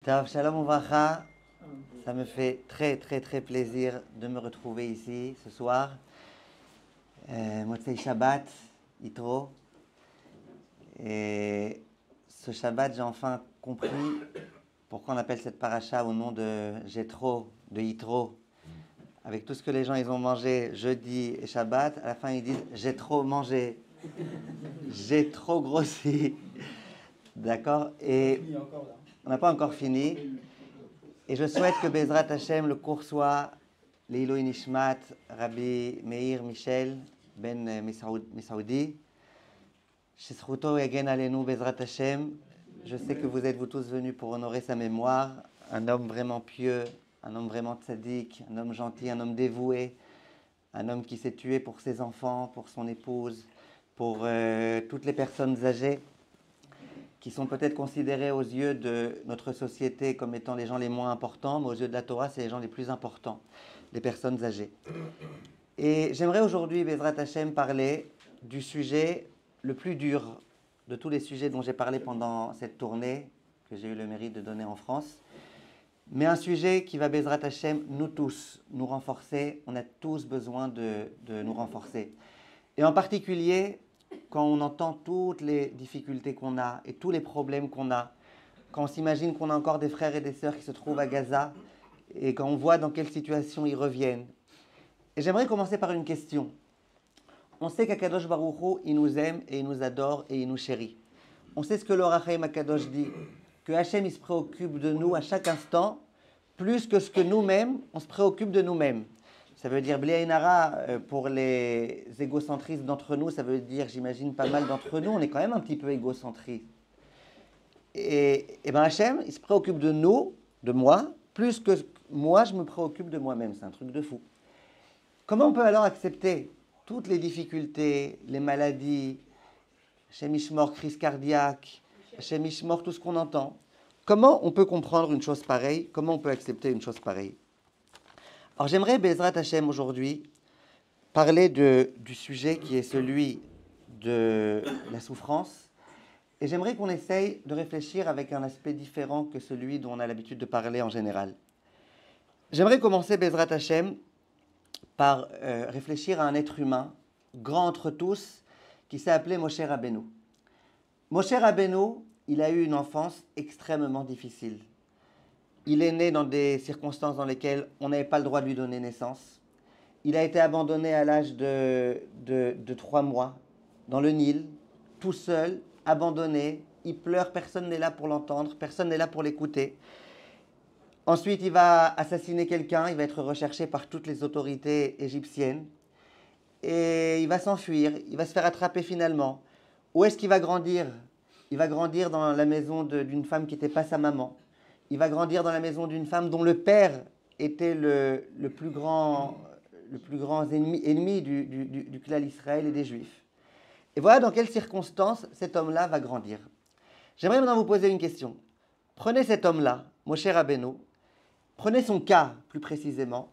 Tav, Shalom Ouvracha, ça me fait très plaisir de me retrouver ici ce soir. Motzei Shabbat, Yitro. Et ce Shabbat, j'ai enfin compris pourquoi on appelle cette paracha au nom de Jéthro, de Yitro. Avec tout ce que les gens ils ont mangé jeudi et Shabbat, à la fin ils disent j'ai trop mangé, j'ai trop grossi. D'accord? Et on n'a pas encore fini. Et je souhaite que Bezrat Hashem, le cours soit Leiloi Nishmat, Rabbi Meir Michel Ben Misaoudi. Shesruto Yagen Alenu Bezrat Hashem. Je sais que vous êtes vous tous venus pour honorer sa mémoire. Un homme vraiment pieux, un homme vraiment tzaddik, un homme gentil, un homme dévoué, un homme qui s'est tué pour ses enfants, pour son épouse, pour toutes les personnes âgées qui sont peut-être considérés aux yeux de notre société comme étant les gens les moins importants, mais aux yeux de la Torah, c'est les gens les plus importants, les personnes âgées. Et j'aimerais aujourd'hui, Bezrat Hashem, parler du sujet le plus dur de tous les sujets dont j'ai parlé pendant cette tournée que j'ai eu le mérite de donner en France, mais un sujet qui va, Bezrat Hashem, nous tous, nous renforcer. On a tous besoin de nous renforcer. Et en particulier, quand on entend toutes les difficultés qu'on a et tous les problèmes qu'on a, quand on s'imagine qu'on a encore des frères et des sœurs qui se trouvent à Gaza et quand on voit dans quelle situation ils reviennent. Et j'aimerais commencer par une question. On sait qu'Akadosh Baruch Hu, il nous aime et il nous adore et il nous chérit. On sait ce que l'Or HaChaim Akadosh dit, que Hachem il se préoccupe de nous à chaque instant, plus que ce que nous-mêmes, on se préoccupe de nous-mêmes. Ça veut dire, Bli Ayin Hara, pour les égocentristes d'entre nous, ça veut dire, j'imagine, pas mal d'entre nous, on est quand même un petit peu égocentristes. Et bien Hachem, il se préoccupe de nous, de moi, plus que moi, je me préoccupe de moi-même. C'est un truc de fou. Comment on peut alors accepter toutes les difficultés, les maladies, Hachem Ishmor, crise cardiaque, Hachem Ishmor, tout ce qu'on entend? Comment on peut comprendre une chose pareille? Comment on peut accepter une chose pareille? Alors j'aimerais, Bezrat Hashem, aujourd'hui, parler du sujet qui est celui de la souffrance. Et j'aimerais qu'on essaye de réfléchir avec un aspect différent que celui dont on a l'habitude de parler en général. J'aimerais commencer, Bezrat Hashem, par réfléchir à un être humain, grand entre tous, qui s'est appelé Moshe Rabbeinu. Moshe Rabbeinu, il a eu une enfance extrêmement difficile. Il est né dans des circonstances dans lesquelles on n'avait pas le droit de lui donner naissance. Il a été abandonné à l'âge de 3 mois, dans le Nil, tout seul, abandonné. Il pleure, personne n'est là pour l'entendre, personne n'est là pour l'écouter. Ensuite, il va assassiner quelqu'un, il va être recherché par toutes les autorités égyptiennes. Et il va s'enfuir, il va se faire attraper finalement. Où est-ce qu'il va grandir? Il va grandir dans la maison d'une femme qui n'était pas sa maman. Il va grandir dans la maison d'une femme dont le père était le plus grand ennemi du clan Israël et des Juifs. Et voilà dans quelles circonstances cet homme-là va grandir. J'aimerais maintenant vous poser une question. Prenez cet homme-là, Moshe Rabbeinu, prenez son cas plus précisément,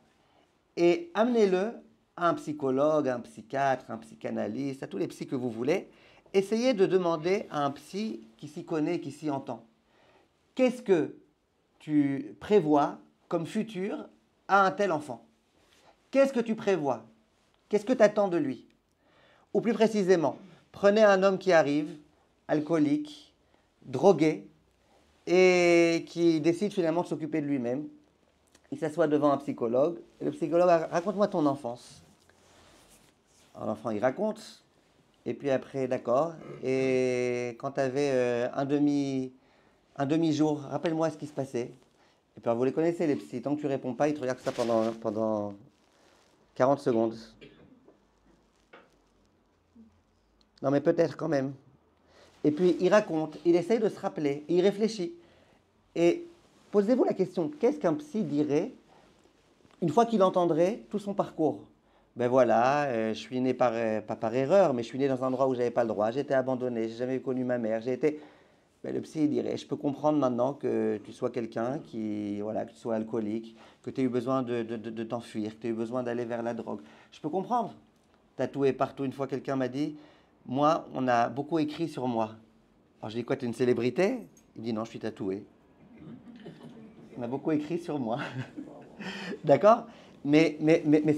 et amenez-le à un psychologue, à un psychiatre, à un psychanalyste, à tous les psys que vous voulez. Essayez de demander à un psy qui s'y connaît, qui s'y entend. Qu'est-ce que tu prévois comme futur à un tel enfant? Qu'est-ce que tu prévois? Qu'est-ce que tu attends de lui? Ou plus précisément, prenez un homme qui arrive, alcoolique, drogué, et qui décide finalement de s'occuper de lui-même. Il s'assoit devant un psychologue, et le psychologue raconte-moi ton enfance. Alors l'enfant il raconte, et puis après d'accord, et quand tu avais un demi-jour, rappelle-moi ce qui se passait. Et puis vous les connaissez les psys, tant que tu réponds pas, ils te regardent ça pendant 40 secondes. Non mais peut-être quand même. Et puis il raconte, il essaye de se rappeler, il réfléchit. Et posez-vous la question, qu'est-ce qu'un psy dirait une fois qu'il entendrait tout son parcours? Ben voilà, je suis né pas par erreur, mais je suis né dans un endroit où je n'avais pas le droit, j'ai été abandonné, j'ai jamais connu ma mère, Ben, le psy dirait, je peux comprendre maintenant que tu sois quelqu'un que tu sois alcoolique, que tu aies eu besoin de t'enfuir, que tu aies eu besoin d'aller vers la drogue. Je peux comprendre. Tatoué partout, une fois quelqu'un m'a dit, moi, on a beaucoup écrit sur moi. Alors je dis, quoi, tu es une célébrité? Il dit, non, je suis tatoué. On a beaucoup écrit sur moi. D'accord? Mais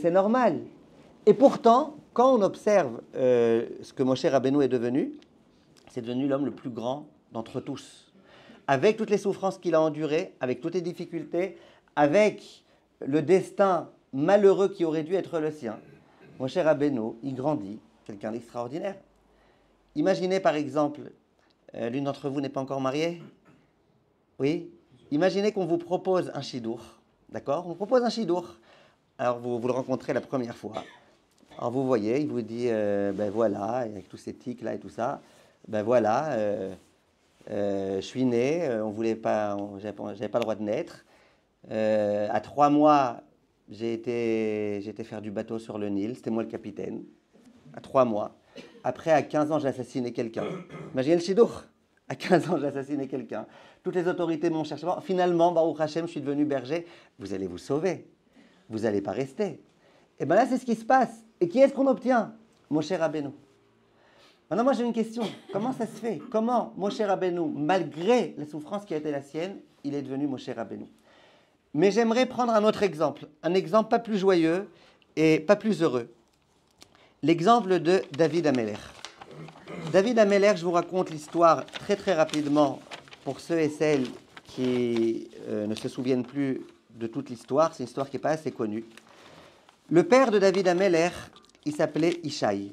c'est normal. Et pourtant, quand on observe ce que Moshe Rabbeinu est devenu, c'est devenu l'homme le plus grand d'entre tous. Avec toutes les souffrances qu'il a endurées, avec toutes les difficultés, avec le destin malheureux qui aurait dû être le sien, Moshe Rabbeinu, il grandit, quelqu'un d'extraordinaire. Imaginez par exemple, l'une d'entre vous n'est pas encore mariée? Oui? Imaginez qu'on vous propose un chidour, d'accord? On vous propose un chidour. Alors vous le rencontrez la première fois. Alors vous voyez, il vous dit, ben voilà, avec tous ces tics là et tout ça, ben voilà, je suis né, on voulait pas, j'avais pas le droit de naître. À 3 mois, j'ai été faire du bateau sur le Nil, c'était moi le capitaine. À 3 mois. Après, à 15 ans, j'ai assassiné quelqu'un. Imaginez le chidour. À 15 ans, j'ai assassiné quelqu'un. Toutes les autorités m'ont cherché. Bon, finalement, Baruch Hashem, je suis devenu berger. Vous allez vous sauver. Vous n'allez pas rester. Et bien là, c'est ce qui se passe. Et qui est-ce qu'on obtient? Moshe Rabbeinu. Maintenant, moi, j'ai une question. Comment ça se fait? Comment Moshe Rabbeinu, malgré la souffrance qui a été la sienne, il est devenu Moshe Rabbeinu? Mais j'aimerais prendre un autre exemple. Un exemple pas plus joyeux et pas plus heureux. L'exemple de David Ameller. David Ameller, je vous raconte l'histoire très très rapidement pour ceux et celles qui ne se souviennent plus de toute l'histoire. C'est une histoire qui n'est pas assez connue. Le père de David Ameller, il s'appelait Ishaï.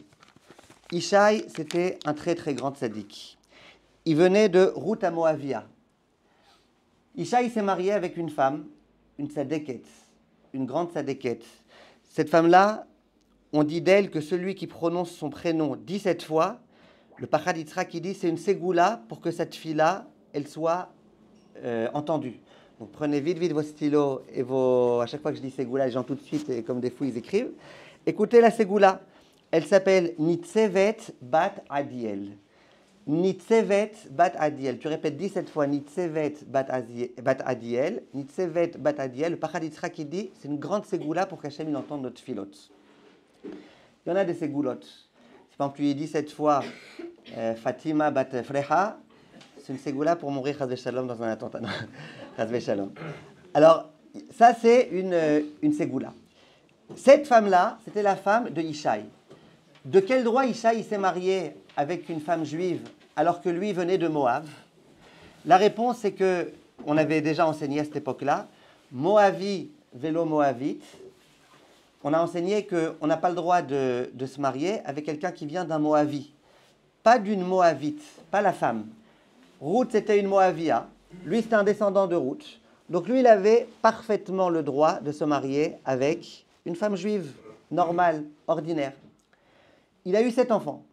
Ishaï, c'était un très très grand tzaddik. Il venait de Ruth à Moavia. Ishaï s'est marié avec une femme, une tzadéket, une grande tzadéket. Cette femme-là, on dit d'elle que celui qui prononce son prénom 17 fois, le Pachad Yitzhak qui dit c'est une ségoula pour que cette fille-là, elle soit entendue. Donc prenez vite vos stylos et à chaque fois que je dis ségoula, les gens tout de suite, et comme des fous, ils écrivent. Écoutez la ségoula. Elle s'appelle Nitzevet Bat Adiel. Nitzevet Bat Adiel. Tu répètes 17 fois Nitzevet Bat Adiel. Nitzevet Bat Adiel. Le Pachad Yitzhak qui dit c'est une grande ségoula pour qu'Hachem il entende notre filote. Il y en a des ségoulottes. Si par exemple tu lui dis cette fois Fatima Bat Freha, c'est une ségoula pour mourir Chas Shalom dans un attentat. Chas Shalom. Alors, ça c'est une ségoula. Cette femme-là, c'était la femme de Ishaï. De quel droit Ishaï s'est marié avec une femme juive alors que lui venait de Moab? La réponse c'est que, on avait déjà enseigné à cette époque-là, Moavi vélo Moavite. On a enseigné qu'on n'a pas le droit de se marier avec quelqu'un qui vient d'un Moavi. Pas d'une Moavite, pas la femme. Ruth, c'était une Moavia. Lui, c'était un descendant de Ruth. Donc lui, il avait parfaitement le droit de se marier avec une femme juive, normale, ordinaire. Il a eu 7 enfants.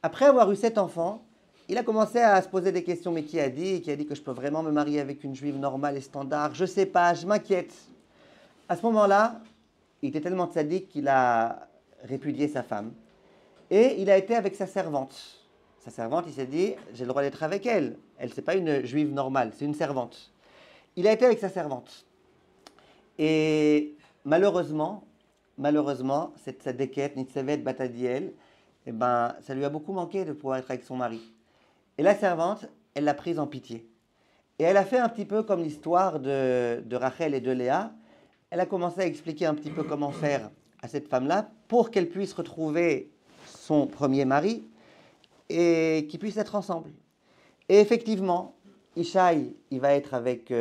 Après avoir eu 7 enfants, il a commencé à se poser des questions. Mais qui a dit que je peux vraiment me marier avec une juive normale et standard? Je ne sais pas, je m'inquiète. À ce moment-là, il était tellement tzaddik qu'il a répudié sa femme. Et il a été avec sa servante. Sa servante, il s'est dit, j'ai le droit d'être avec elle. Elle, ce n'est pas une juive normale, c'est une servante. Il a été avec sa servante. Et malheureusement, cette tzaddiket, Nitzevet Bat Adiel, eh ben, ça lui a beaucoup manqué de pouvoir être avec son mari. Et la servante, elle l'a prise en pitié. Et elle a fait un petit peu comme l'histoire de Rachel et de Léa. Elle a commencé à expliquer un petit peu comment faire à cette femme-là pour qu'elle puisse retrouver son premier mari et qu'ils puissent être ensemble. Et effectivement, Ishaï, il va être avec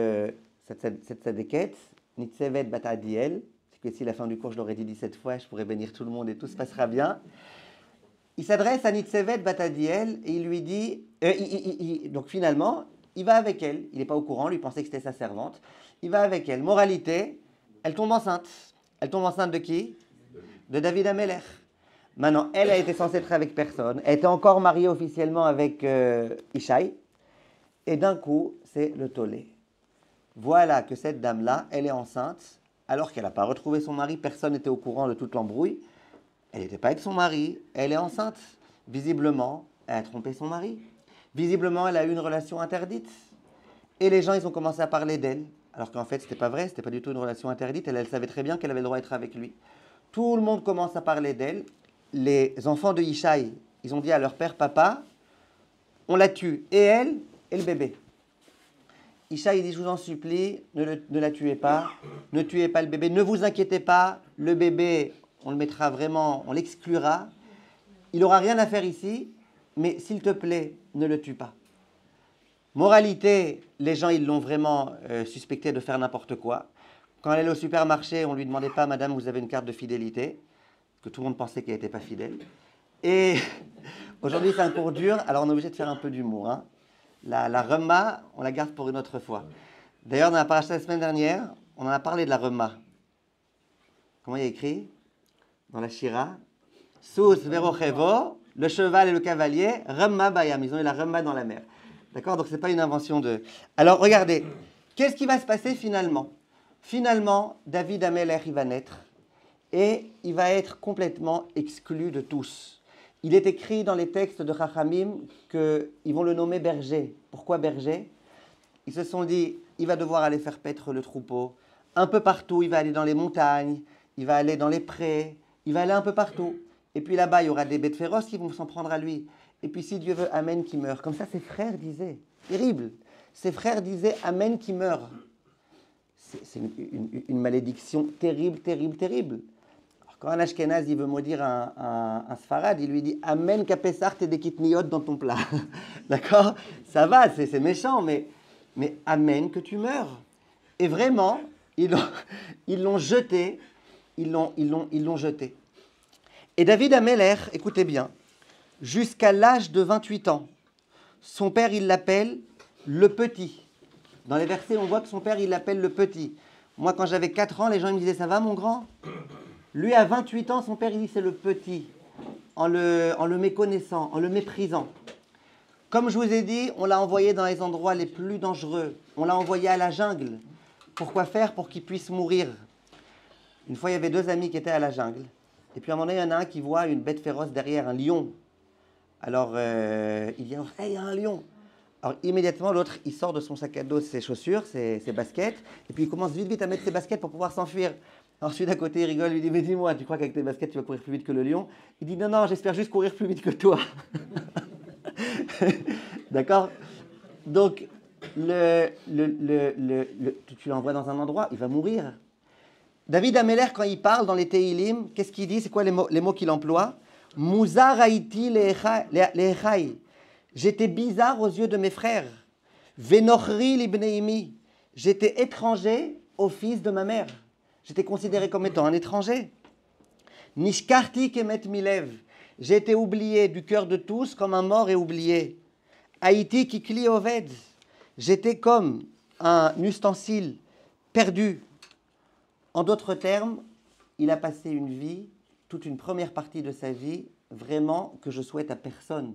cette tzaddiket, Nitzevet Bat Adiel. C'est que si la fin du cours, je l'aurais dit 17 fois, je pourrais bénir tout le monde et tout se passera bien. Il s'adresse à Nitzevet Bat Adiel et il lui dit... donc finalement, il va avec elle. Il n'est pas au courant, lui pensait que c'était sa servante. Il va avec elle. Moralité, elle tombe enceinte. Elle tombe enceinte de qui? De David Ameller. Maintenant, elle a été censée être avec personne. Elle était encore mariée officiellement avec Ishaï. Et d'un coup, c'est le tollé. Voilà que cette dame-là, elle est enceinte, alors qu'elle n'a pas retrouvé son mari. Personne n'était au courant de toute l'embrouille. Elle n'était pas avec son mari. Elle est enceinte. Visiblement, elle a trompé son mari. Visiblement, elle a eu une relation interdite. Et les gens, ils ont commencé à parler d'elle. Alors qu'en fait, ce n'était pas vrai. Ce n'était pas du tout une relation interdite. Elle savait très bien qu'elle avait le droit d'être avec lui. Tout le monde commence à parler d'elle. Les enfants de Ishaï, ils ont dit à leur père, papa, on la tue, et elle, et le bébé. Isha, il dit, je vous en supplie, ne la tuez pas, ne tuez pas le bébé, ne vous inquiétez pas, le bébé, on le mettra vraiment, on l'exclura. Il n'aura rien à faire ici, mais s'il te plaît, ne le tue pas. Moralité, les gens, ils l'ont vraiment suspecté de faire n'importe quoi. Quand elle allait au supermarché, on ne lui demandait pas, madame, vous avez une carte de fidélité, parce que tout le monde pensait qu'elle n'était pas fidèle. Et aujourd'hui, c'est un cours dur, alors on est obligé de faire un peu d'humour. Hein. La Rema, on la garde pour une autre fois. D'ailleurs, dans la paracha la semaine dernière, on en a parlé de la Rema. Comment il y a écrit dans la Shira? Sous Verochevo, le cheval et le cavalier, Rema Bayam. Ils ont eu la Rema dans la mer. D'accord? Donc, ce n'est pas une invention de... Alors, regardez, qu'est-ce qui va se passer finalement? Finalement, David Amelech, il va naître et il va être complètement exclu de tous. Il est écrit dans les textes de Chachamim qu'ils vont le nommer berger. Pourquoi berger? Ils se sont dit, il va devoir aller faire paître le troupeau. Un peu partout, il va aller dans les montagnes, il va aller dans les prés, il va aller un peu partout. Et puis là-bas, il y aura des bêtes féroces qui vont s'en prendre à lui. Et puis si Dieu veut, Amen qui meurt. Comme ça, ses frères disaient. Terrible. Ses frères disaient, Amen qui meurt. C'est une malédiction terrible, terrible, terrible. Alors, quand un Ashkenaz il veut maudire un Sfarad, il lui dit, Amen kapesar t'es des kitniot dans ton plat. D'accord? Ça va, c'est méchant, mais Amen que tu meurs. Et vraiment, ils l'ont jeté. Ils l'ont jeté. Et David Amelech, écoutez bien, jusqu'à l'âge de 28 ans, son père, il l'appelle le petit. Dans les versets, on voit que son père, il l'appelle le petit. Moi, quand j'avais 4 ans, les gens ils me disaient, ça va mon grand? Lui, à 28 ans, son père, il dit, c'est le petit, en le méconnaissant, en le méprisant. Comme je vous ai dit, on l'a envoyé dans les endroits les plus dangereux. On l'a envoyé à la jungle. Pourquoi faire? Pour qu'il puisse mourir. Une fois, il y avait 2 amis qui étaient à la jungle. Et puis à un moment donné, il y en a un qui voit une bête féroce derrière, un lion. Alors, il dit, hey, il y a un lion. Alors immédiatement, l'autre, il sort de son sac à dos ses chaussures, ses baskets, et puis il commence vite, vite à mettre ses baskets pour pouvoir s'enfuir. Alors celui d'à côté, il rigole, lui dit, mais dis-moi, tu crois qu'avec tes baskets, tu vas courir plus vite que le lion? Il dit, non, non, j'espère juste courir plus vite que toi. D'accord? Donc, tu l'envoies dans un endroit, il va mourir. David Amelech, quand il parle dans les Teilim, qu'est-ce qu'il dit? C'est quoi les mots qu'il emploie? Muzar haïti le'echai. J'étais bizarre aux yeux de mes frères. Venochri libneimi. J'étais étranger au fils de ma mère. J'étais considéré comme étant un étranger. Nishkarti kemet milev. J'ai été oublié du cœur de tous comme un mort est oublié. Haïti kikli oved. J'étais comme un ustensile perdu. En d'autres termes, il a passé une vie, toute une première partie de sa vie, vraiment que je souhaite à personne.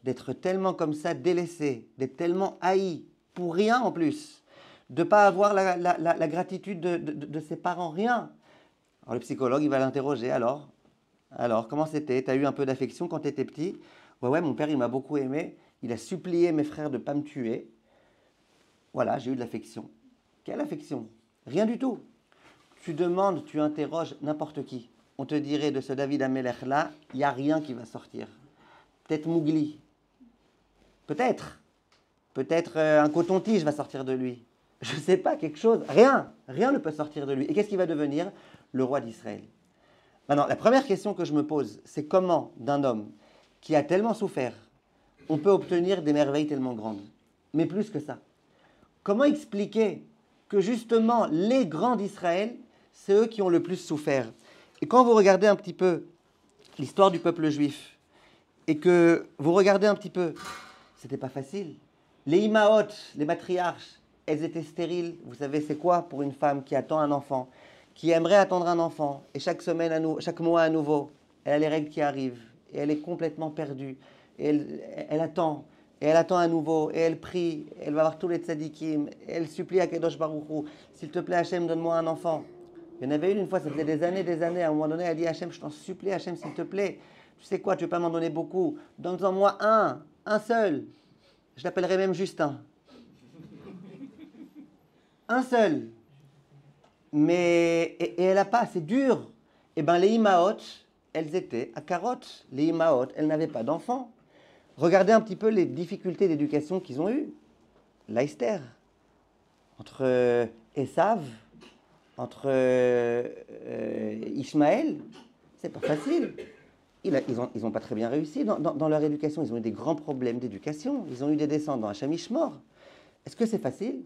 D'être tellement comme ça délaissé, d'être tellement haï, pour rien en plus, de ne pas avoir la gratitude de ses parents, rien. Alors le psychologue, il va l'interroger, alors, comment c'était? Tu as eu un peu d'affection quand tu étais petit? Ouais, mon père, il m'a beaucoup aimé, il a supplié mes frères de ne pas me tuer. Voilà, j'ai eu de l'affection. Quelle affection? Rien du tout. Tu demandes, tu interroges n'importe qui. On te dirait de ce David Amelech là, il n'y a rien qui va sortir. Peut-être Mougli. Peut-être un coton-tige va sortir de lui. Je ne sais pas, quelque chose. Rien ne peut sortir de lui. Et qu'est-ce qu'il va devenir? Le roi d'Israël. Maintenant, la première question que je me pose, c'est comment d'un homme qui a tellement souffert, on peut obtenir des merveilles tellement grandes? Mais plus que ça. Comment expliquer que justement les grands d'Israël, c'est eux qui ont le plus souffert? Et quand vous regardez un petit peu l'histoire du peuple juif, et que vous regardez un petit peu, c'était pas facile. Les imaot, les matriarches, elles étaient stériles. Vous savez, c'est quoi pour une femme qui attend un enfant, qui aimerait attendre un enfant, et chaque mois à nouveau, elle a les règles qui arrivent, et elle est complètement perdue, et elle attend. Et elle attend à nouveau, et elle prie, elle va voir tous les tzadikim, et elle supplie à Kedosh Baruch Hu, s'il te plaît Hachem, donne-moi un enfant. Il y en avait une fois, ça faisait des années, à un moment donné, elle dit Hachem, je t'en supplie Hachem, s'il te plaît, tu sais quoi, tu ne veux pas m'en donner beaucoup, donne-en moi un seul, je l'appellerai même Justin. Un seul. Mais, et elle n'a pas, c'est dur. Eh bien les Imaot, elles étaient à carottes. Les Imaot, elles n'avaient pas d'enfants. Regardez un petit peu les difficultés d'éducation qu'ils ont eues. La Esther. entre Esav, entre Ishmaël. C'est pas facile. Ils ont pas très bien réussi dans leur éducation. Ils ont eu des grands problèmes d'éducation. Ils ont eu des descendants Hachem Ishmor. Est-ce que c'est facile?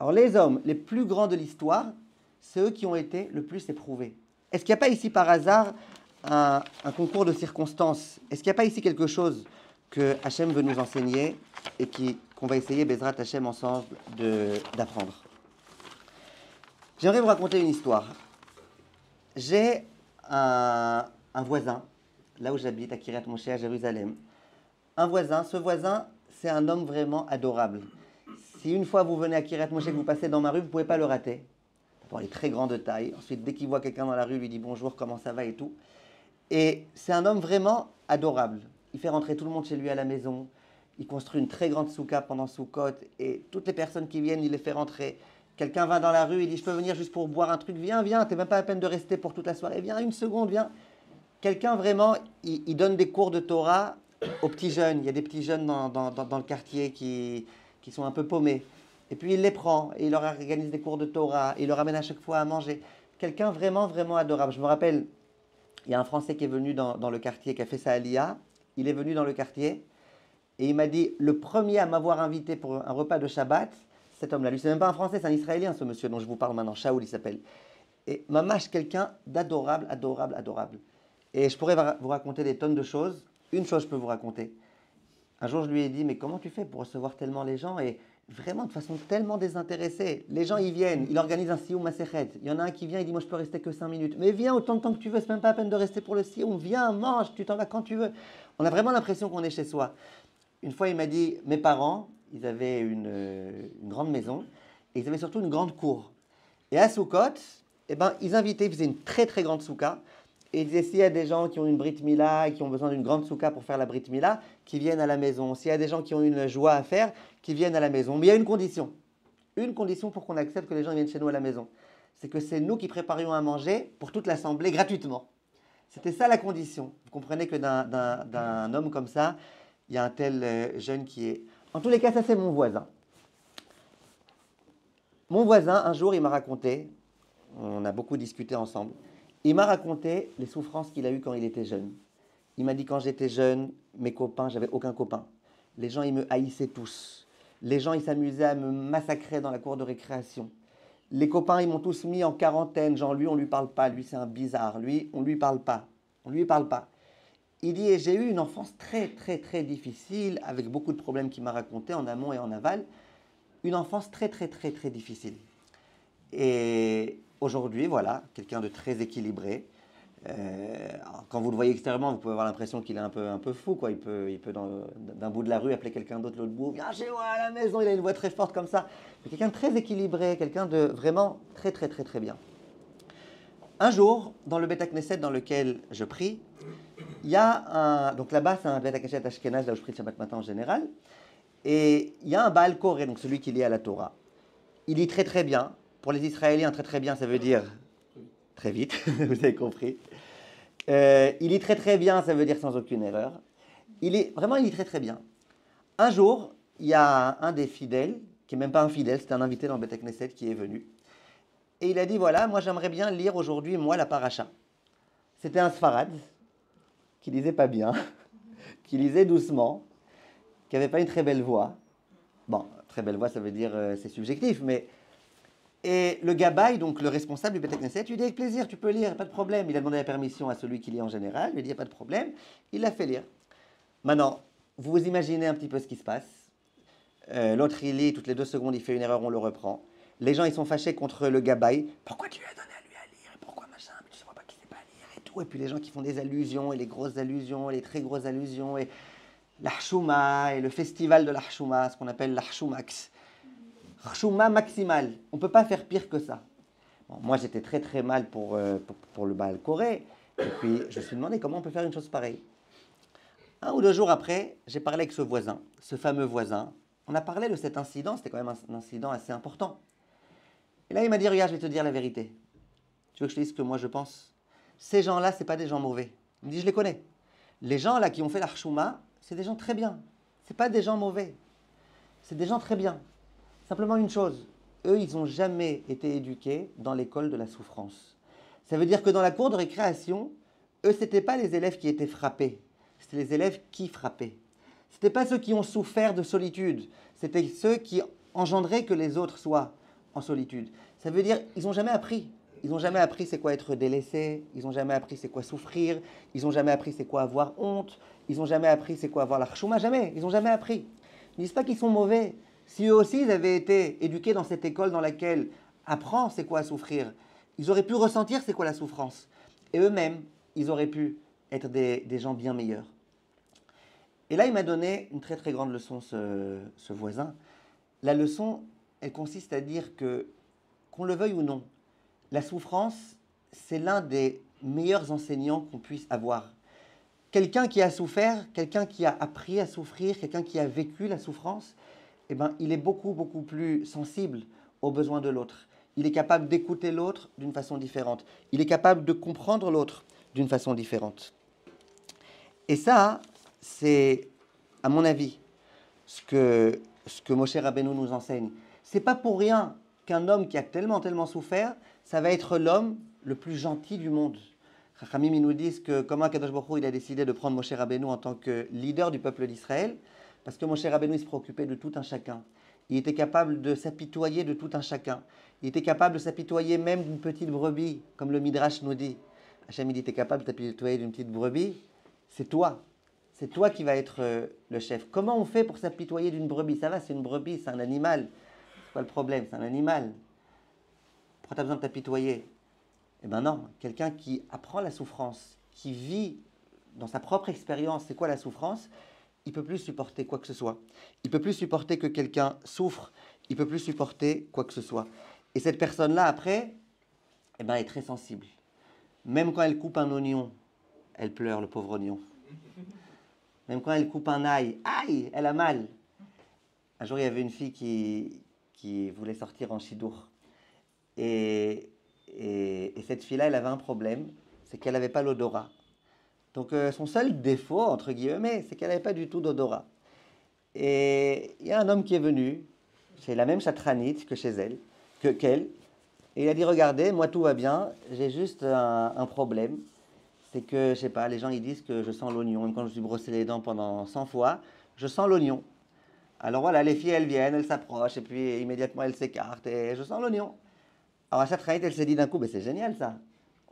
Alors les hommes les plus grands de l'histoire, c'est eux qui ont été le plus éprouvés. Est-ce qu'il n'y a pas ici par hasard un concours de circonstances? Est-ce qu'il n'y a pas ici quelque chose que Hachem veut nous enseigner et qu'on va essayer, Bezrat Hachem, ensemble d'apprendre? J'aimerais vous raconter une histoire. J'ai un voisin, là où j'habite, à Kiryat Moshe, à Jérusalem. Un voisin, ce voisin, c'est un homme vraiment adorable. Si une fois vous venez à Kiryat Moshe, que vous passez dans ma rue, vous ne pouvez pas le rater. D'abord, il est très grand de taille. Ensuite, dès qu'il voit quelqu'un dans la rue, il lui dit bonjour, comment ça va et tout. Et c'est un homme vraiment adorable. Il fait rentrer tout le monde chez lui à la maison. Il construit une très grande souka pendant Soukot. Et toutes les personnes qui viennent, il les fait rentrer. Quelqu'un va dans la rue, il dit « Je peux venir juste pour boire un truc ?» « Viens, viens, t'es même pas à peine de rester pour toute la soirée. Viens, une seconde, viens. » Quelqu'un vraiment, il donne des cours de Torah aux petits jeunes. Il y a des petits jeunes dans le quartier qui sont un peu paumés. Et puis il les prend et il leur organise des cours de Torah. Et il leur amène à chaque fois à manger. Quelqu'un vraiment, vraiment adorable. Je me rappelle, il y a un Français qui est venu dans le quartier, qui a fait sa aliyah. Il est venu dans le quartier et il m'a dit « Le premier à m'avoir invité pour un repas de Shabbat, cet homme-là, lui, c'est même pas un Français, c'est un Israélien, ce monsieur dont je vous parle maintenant, Shaoul, il s'appelle. Et mamash, quelqu'un d'adorable, adorable, adorable. Et je pourrais vous raconter des tonnes de choses. Une chose, je peux vous raconter. Un jour, je lui ai dit, mais comment tu fais pour recevoir tellement les gens et vraiment de façon tellement désintéressée? Les gens, ils viennent, il organise un sioum masechet. Il y en a un qui vient, il dit, moi, je peux rester que 5 minutes. Mais viens autant de temps que tu veux, c'est même pas la peine de rester pour le sioum. Viens, mange, tu t'en vas quand tu veux. On a vraiment l'impression qu'on est chez soi. Une fois, il m'a dit, mes parents, ils avaient une grande maison et ils avaient surtout une grande cour. Et à Soukot, eh ben, ils invitaient, ils faisaient une très très grande souka. Et ils disaient, s'il y a des gens qui ont une brit mila et qui ont besoin d'une grande souka pour faire la brit mila, qui viennent à la maison. S'il y a des gens qui ont une joie à faire, qui viennent à la maison. Mais il y a une condition. Une condition pour qu'on accepte que les gens viennent chez nous à la maison. C'est que c'est nous qui préparions à manger pour toute l'assemblée gratuitement. C'était ça la condition. Vous comprenez que d'un homme comme ça, il y a un tel jeune qui est... En tous les cas, ça c'est mon voisin. Mon voisin, un jour, il m'a raconté, on a beaucoup discuté ensemble, il m'a raconté les souffrances qu'il a eues quand il était jeune. Il m'a dit, quand j'étais jeune, mes copains, j'avais aucun copain. Les gens, ils me haïssaient tous. Les gens, ils s'amusaient à me massacrer dans la cour de récréation. Les copains, ils m'ont tous mis en quarantaine. Genre, lui, on ne lui parle pas. Lui, c'est un bizarre. Lui, on ne lui parle pas. On ne lui parle pas. Il dit, et j'ai eu une enfance très, très, très difficile, avec beaucoup de problèmes qu'il m'a racontés en amont et en aval. Une enfance très, très, très, très difficile. Et aujourd'hui, voilà, quelqu'un de très équilibré. Quand vous le voyez extérieurement, vous pouvez avoir l'impression qu'il est un peu fou, quoi. Il peut d'un bout de la rue appeler quelqu'un d'autre de l'autre bout. Viens chez moi à la maison, il a une voix très forte comme ça. Mais quelqu'un de très équilibré, quelqu'un de vraiment très, très, très, très bien. Un jour, dans le Beth Knesset dans lequel je prie, il y a un... Donc là-bas, c'est un Beth Knesset Ashkenaz, là où je prie le Shabbat matin en général. Et il y a un Baal Koré, donc celui qui lit à la Torah. Il lit très, très bien. Pour les Israéliens, très, très bien, ça veut dire très vite, vous avez compris. Il lit très, très bien, ça veut dire sans aucune erreur. Il lit très, très bien. Un jour, il y a un des fidèles, qui n'est même pas un fidèle, c'était un invité dans le Beth Knesset qui est venu. Et il a dit, voilà, moi j'aimerais bien lire aujourd'hui, moi, la paracha. C'était un Sfarad, qui lisait pas bien, qui lisait doucement, qui n'avait pas une très belle voix. Bon, très belle voix, ça veut dire, c'est subjectif, mais... Et le Gabaï, donc le responsable du Beth Knesset, lui dit, avec plaisir, tu peux lire, pas de problème. Il a demandé la permission à celui qui lit en général, il lui dit, il n'y a pas de problème. Il l'a fait lire. Maintenant, vous vous imaginez un petit peu ce qui se passe. L'autre, il lit, toutes les 2 secondes, il fait une erreur, on le reprend. Les gens, ils sont fâchés contre le Gabaï. Pourquoi tu lui as donné à lui à lire? Et pourquoi machin? Mais tu ne vois pas qu'il ne sait pas lire et tout. Et puis les gens qui font des allusions, et les grosses allusions, et les très grosses allusions, et l'Archouma, et le festival de l'Archouma, ce qu'on appelle l'Archoumax. Archouma maximal. On ne peut pas faire pire que ça. Bon, moi, j'étais très très mal pour le Baal Koré. Et puis, je me suis demandé comment on peut faire une chose pareille. 1 ou 2 jours après, j'ai parlé avec ce voisin, ce fameux voisin. On a parlé de cet incident, c'était quand même un incident assez important. Et là, il m'a dit, regarde, je vais te dire la vérité. Tu veux que je te dise ce que moi je pense? Ces gens-là, ce n'est pas des gens mauvais. Il me dit, je les connais. Les gens là qui ont fait l'Archouma, c'est des gens très bien. Ce n'est pas des gens mauvais. C'est des gens très bien. Simplement une chose, eux, ils n'ont jamais été éduqués dans l'école de la souffrance. Ça veut dire que dans la cour de récréation, eux, ce n'étaient pas les élèves qui étaient frappés, c'était les élèves qui frappaient. Ce n'étaient pas ceux qui ont souffert de solitude, c'était ceux qui engendraient que les autres soient en solitude. Ça veut dire qu'ils n'ont jamais appris. Ils n'ont jamais appris c'est quoi être délaissé, ils n'ont jamais appris c'est quoi souffrir, ils n'ont jamais appris c'est quoi avoir honte, ils n'ont jamais appris c'est quoi avoir la chouma, jamais, ils n'ont jamais appris. Ils ne disent pas qu'ils sont mauvais. Si eux aussi ils avaient été éduqués dans cette école dans laquelle apprend c'est quoi souffrir, ils auraient pu ressentir c'est quoi la souffrance. Et eux-mêmes, ils auraient pu être des gens bien meilleurs. Et là, il m'a donné une très très grande leçon, ce voisin. La leçon, elle consiste à dire que, qu'on le veuille ou non, la souffrance, c'est l'un des meilleurs enseignants qu'on puisse avoir. Quelqu'un qui a souffert, quelqu'un qui a appris à souffrir, quelqu'un qui a vécu la souffrance, eh ben, il est beaucoup, beaucoup plus sensible aux besoins de l'autre. Il est capable d'écouter l'autre d'une façon différente. Il est capable de comprendre l'autre d'une façon différente. Et ça, c'est, à mon avis, ce que Moshe Rabbeinu nous enseigne. C'est pas pour rien qu'un homme qui a tellement, tellement souffert, ça va être l'homme le plus gentil du monde. Chachamim, ils nous disent que comment Kadosh Baruch Hu, il a décidé de prendre Moshe Rabbeinu en tant que leader du peuple d'Israël, parce que Moshe Rabbeinu, il se préoccupait de tout un chacun. Il était capable de s'apitoyer de tout un chacun. Il était capable de s'apitoyer même d'une petite brebis, comme le Midrash nous dit. Hachem, il dit, t'es capable de t'apitoyer d'une petite brebis? C'est toi. C'est toi qui vas être le chef. Comment on fait pour s'apitoyer d'une brebis? Ça va, c'est une brebis, c'est un animal. C'est quoi le problème? C'est un animal. Pourquoi tu as besoin de t'apitoyer? Eh bien non, quelqu'un qui apprend la souffrance, qui vit dans sa propre expérience, c'est quoi la souffrance? Il ne peut plus supporter quoi que ce soit. Il ne peut plus supporter que quelqu'un souffre. Il ne peut plus supporter quoi que ce soit. Et cette personne-là, après, eh ben, est très sensible. Même quand elle coupe un oignon, elle pleure, le pauvre oignon. Même quand elle coupe un ail, aïe, elle a mal. Un jour, il y avait une fille qui voulait sortir en chidour. Et cette fille-là, elle avait un problème, c'est qu'elle n'avait pas l'odorat. Donc son seul défaut, entre guillemets, c'est qu'elle n'avait pas du tout d'odorat. Et il y a un homme qui est venu, chez la même chatranite que chez elle, qu'elle, et il a dit, regardez, moi tout va bien, j'ai juste un problème, c'est que, je sais pas, les gens ils disent que je sens l'oignon, même quand je me suis brossé les dents pendant 100 fois, je sens l'oignon. Alors voilà, les filles, elles viennent, elles s'approchent, et puis immédiatement, elles s'écartent, et je sens l'oignon. Alors à chaque elle s'est dit d'un coup, c'est génial ça.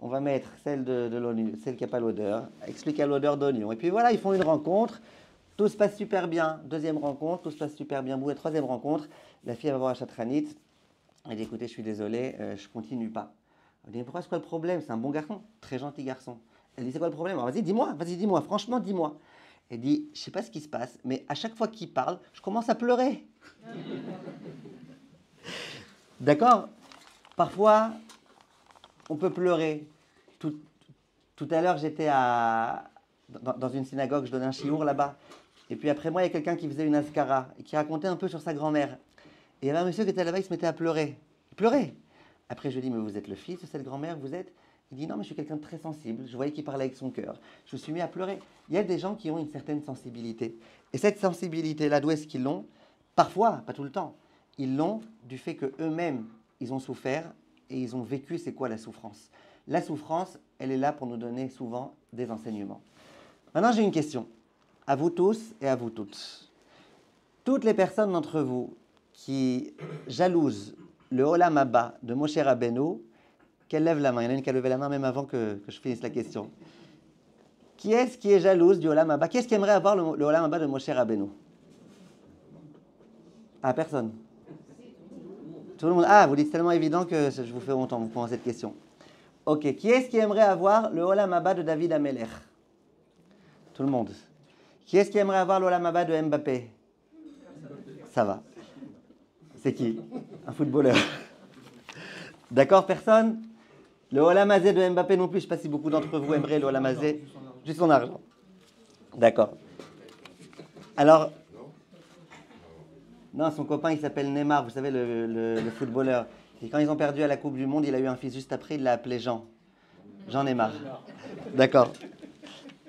On va mettre celle de l'oignon, celle qui n'a pas l'odeur, expliquer l'odeur d'oignon. Et puis voilà, ils font une rencontre, tout se passe super bien. Deuxième rencontre, tout se passe super bien. Et troisième rencontre, la fille elle va voir la chatranite. Elle dit, écoutez, je suis désolée, je ne continue pas. Elle dit, pourquoi, c'est quoi le problème? C'est un bon garçon, très gentil garçon. Elle dit, c'est quoi le problème? Alors vas-y, dis-moi, franchement, dis-moi. Elle dit, je ne sais pas ce qui se passe, mais à chaque fois qu'il parle, je commence à pleurer. D'accord? Parfois, on peut pleurer. Tout à l'heure, j'étais dans une synagogue, je donnais un chiour là-bas. Et puis après moi, il y a quelqu'un qui faisait une azkara et qui racontait un peu sur sa grand-mère. Et il y avait un monsieur qui était là-bas, il se mettait à pleurer. Il pleurait. Après, je lui dis, mais vous êtes le fils de cette grand-mère, vous êtes? Il dit, non, mais je suis quelqu'un de très sensible. Je voyais qu'il parlait avec son cœur. Je me suis mis à pleurer. Il y a des gens qui ont une certaine sensibilité. Et cette sensibilité-là, d'où est-ce qu'ils l'ont? Parfois, pas tout le temps. Ils l'ont du fait qu'eux-mêmes, ils ont souffert et ils ont vécu c'est quoi la souffrance. La souffrance, elle est là pour nous donner souvent des enseignements. Maintenant, j'ai une question. À vous tous et à vous toutes. Toutes les personnes d'entre vous qui jalousent le Olam Haba de Moshe Rabbeinu, qu'elle lève la main. Il y en a une qui a levé la main même avant que je finisse la question. Qui est-ce qui est jalouse du Olam Haba? Qui est-ce qui aimerait avoir le Olam Haba de Moshe Rabbeinu? Ah, personne. Tout le monde. Ah, vous dites tellement évident que je vous fais honte en vous posant cette question. Ok, qui est-ce qui aimerait avoir le Olam Haba de David Ameler? Tout le monde. Qui est-ce qui aimerait avoir le Olam Haba de Mbappé? Ça va. C'est qui? Un footballeur. D'accord, personne? Le Olam Hazé de Mbappé non plus. Je ne sais pas si beaucoup d'entre vous aimeraient le Olam Hazé. Juste son argent. D'accord. Alors, non, son copain, il s'appelle Neymar, vous savez, le footballeur. Et quand ils ont perdu à la Coupe du Monde, il a eu un fils juste après, il l'a appelé Jean. Jean Neymar. D'accord.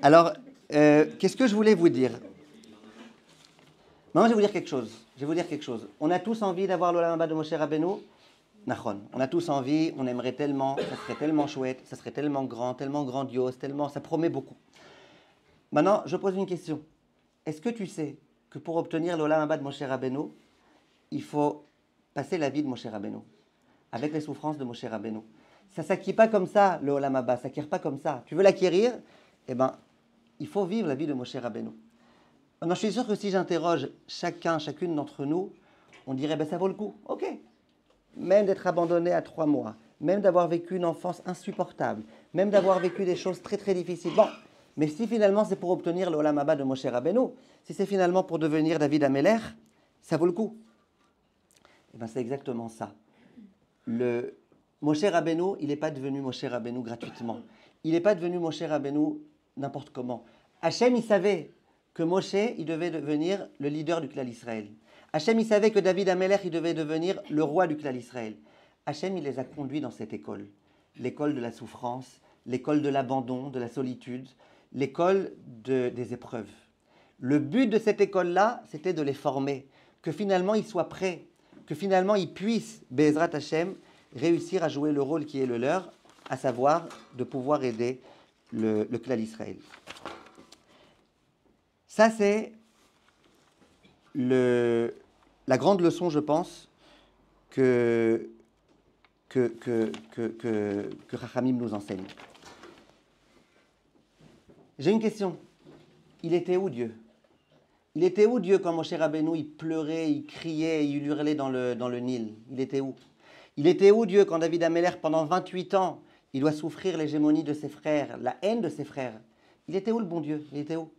Alors, qu'est-ce que je voulais vous dire? Maintenant, je vais vous dire quelque chose. Je vais vous dire quelque chose. On a tous envie d'avoir l'Olam Haba de Moshe Rabbeinu. Nachon. On a tous envie, on aimerait tellement, ça serait tellement chouette, ça serait tellement grand, tellement grandiose, tellement, ça promet beaucoup. Maintenant, je pose une question. Est-ce que tu sais que pour obtenir l'Olam Haba de Moshe Rabbeinu, il faut passer la vie de Moshe Rabbeinu, avec les souffrances de Moshe Rabbeinu. Ça ne s'acquiert pas comme ça, le Olam Haba, ça ne s'acquiert pas comme ça. Tu veux l'acquérir? Eh bien, il faut vivre la vie de Moshe Rabbeinu. Maintenant, je suis sûr que si j'interroge chacune d'entre nous, on dirait, ben ça vaut le coup. Ok. Même d'être abandonné à 3 mois, même d'avoir vécu une enfance insupportable, même d'avoir vécu des choses très très difficiles. Bon, mais si finalement c'est pour obtenir le Olam Haba de Moshe Rabbeinu, si c'est finalement pour devenir David Ameler, ça vaut le coup. Eh bien, c'est exactement ça. Le Moshe Rabbeinu, il n'est pas devenu Moshe Rabbeinu gratuitement. Il n'est pas devenu Moshe Rabbeinu n'importe comment. Hachem, il savait que Moshe, il devait devenir le leader du clan Israël. Hachem, il savait que David Ameler, il devait devenir le roi du clan Israël. Hachem, il les a conduits dans cette école. L'école de la souffrance, l'école de l'abandon, de la solitude, l'école des épreuves. Le but de cette école-là, c'était de les former, que finalement ils soient prêts, que finalement ils puissent, Be'ezrat Hachem, réussir à jouer le rôle qui est le leur, à savoir de pouvoir aider le clan Israël. Ça, c'est la grande leçon, je pense, que Chachamim nous enseigne. J'ai une question. Il était où Dieu? Il était où Dieu quand Moshe Rabbeinu, il pleurait, il criait, il hurlait dans le Nil? Il était où? Il était où Dieu quand David Ameler, pendant 28 ans, il doit souffrir l'hégémonie de ses frères, la haine de ses frères? Il était où le bon Dieu? Il était où?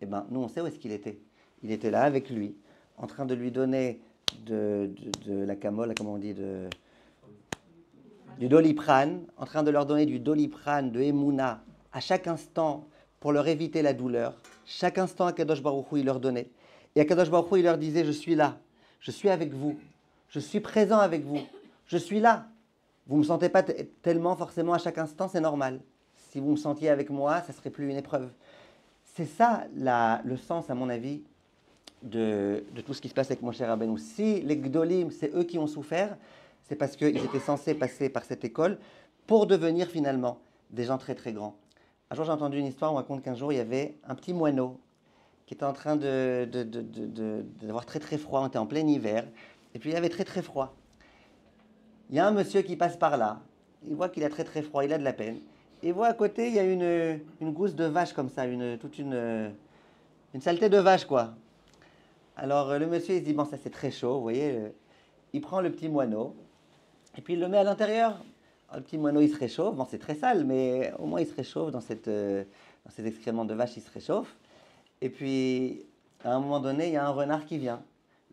Eh bien, nous, on sait où est-ce qu'il était. Il était là avec lui, en train de lui donner de la camole, comment on dit, du doliprane, en train de leur donner du doliprane, de Emouna, à chaque instant, pour leur éviter la douleur. Chaque instant, Akadosh Baruch Hu, il leur donnait. Et Akadosh Baruch Hu, il leur disait, je suis là, je suis avec vous, je suis présent avec vous, je suis là. Vous ne me sentez pas tellement forcément à chaque instant, c'est normal. Si vous me sentiez avec moi, ça ne serait plus une épreuve. C'est ça le sens, à mon avis, de tout ce qui se passe avec Moshe Rabbeinu. Si les Gdolim, c'est eux qui ont souffert, c'est parce qu'ils étaient censés passer par cette école pour devenir finalement des gens très très grands. Un jour, j'ai entendu une histoire, on raconte qu'un jour, il y avait un petit moineau qui était en train d'avoir très très froid. On était en plein hiver, et puis il avait très très froid. Il y a un monsieur qui passe par là, il voit qu'il a très très froid, il a de la peine. Il voit à côté, il y a une gousse de vache comme ça, une saleté de vache, quoi. Alors le monsieur, il se dit, bon, ça c'est très chaud, vous voyez. Il prend le petit moineau, et puis il le met à l'intérieur. Alors, le petit moineau, il se réchauffe. Bon, c'est très sale, mais au moins il se réchauffe dans ces excréments de vache, il se réchauffe. Et puis, à un moment donné, il y a un renard qui vient.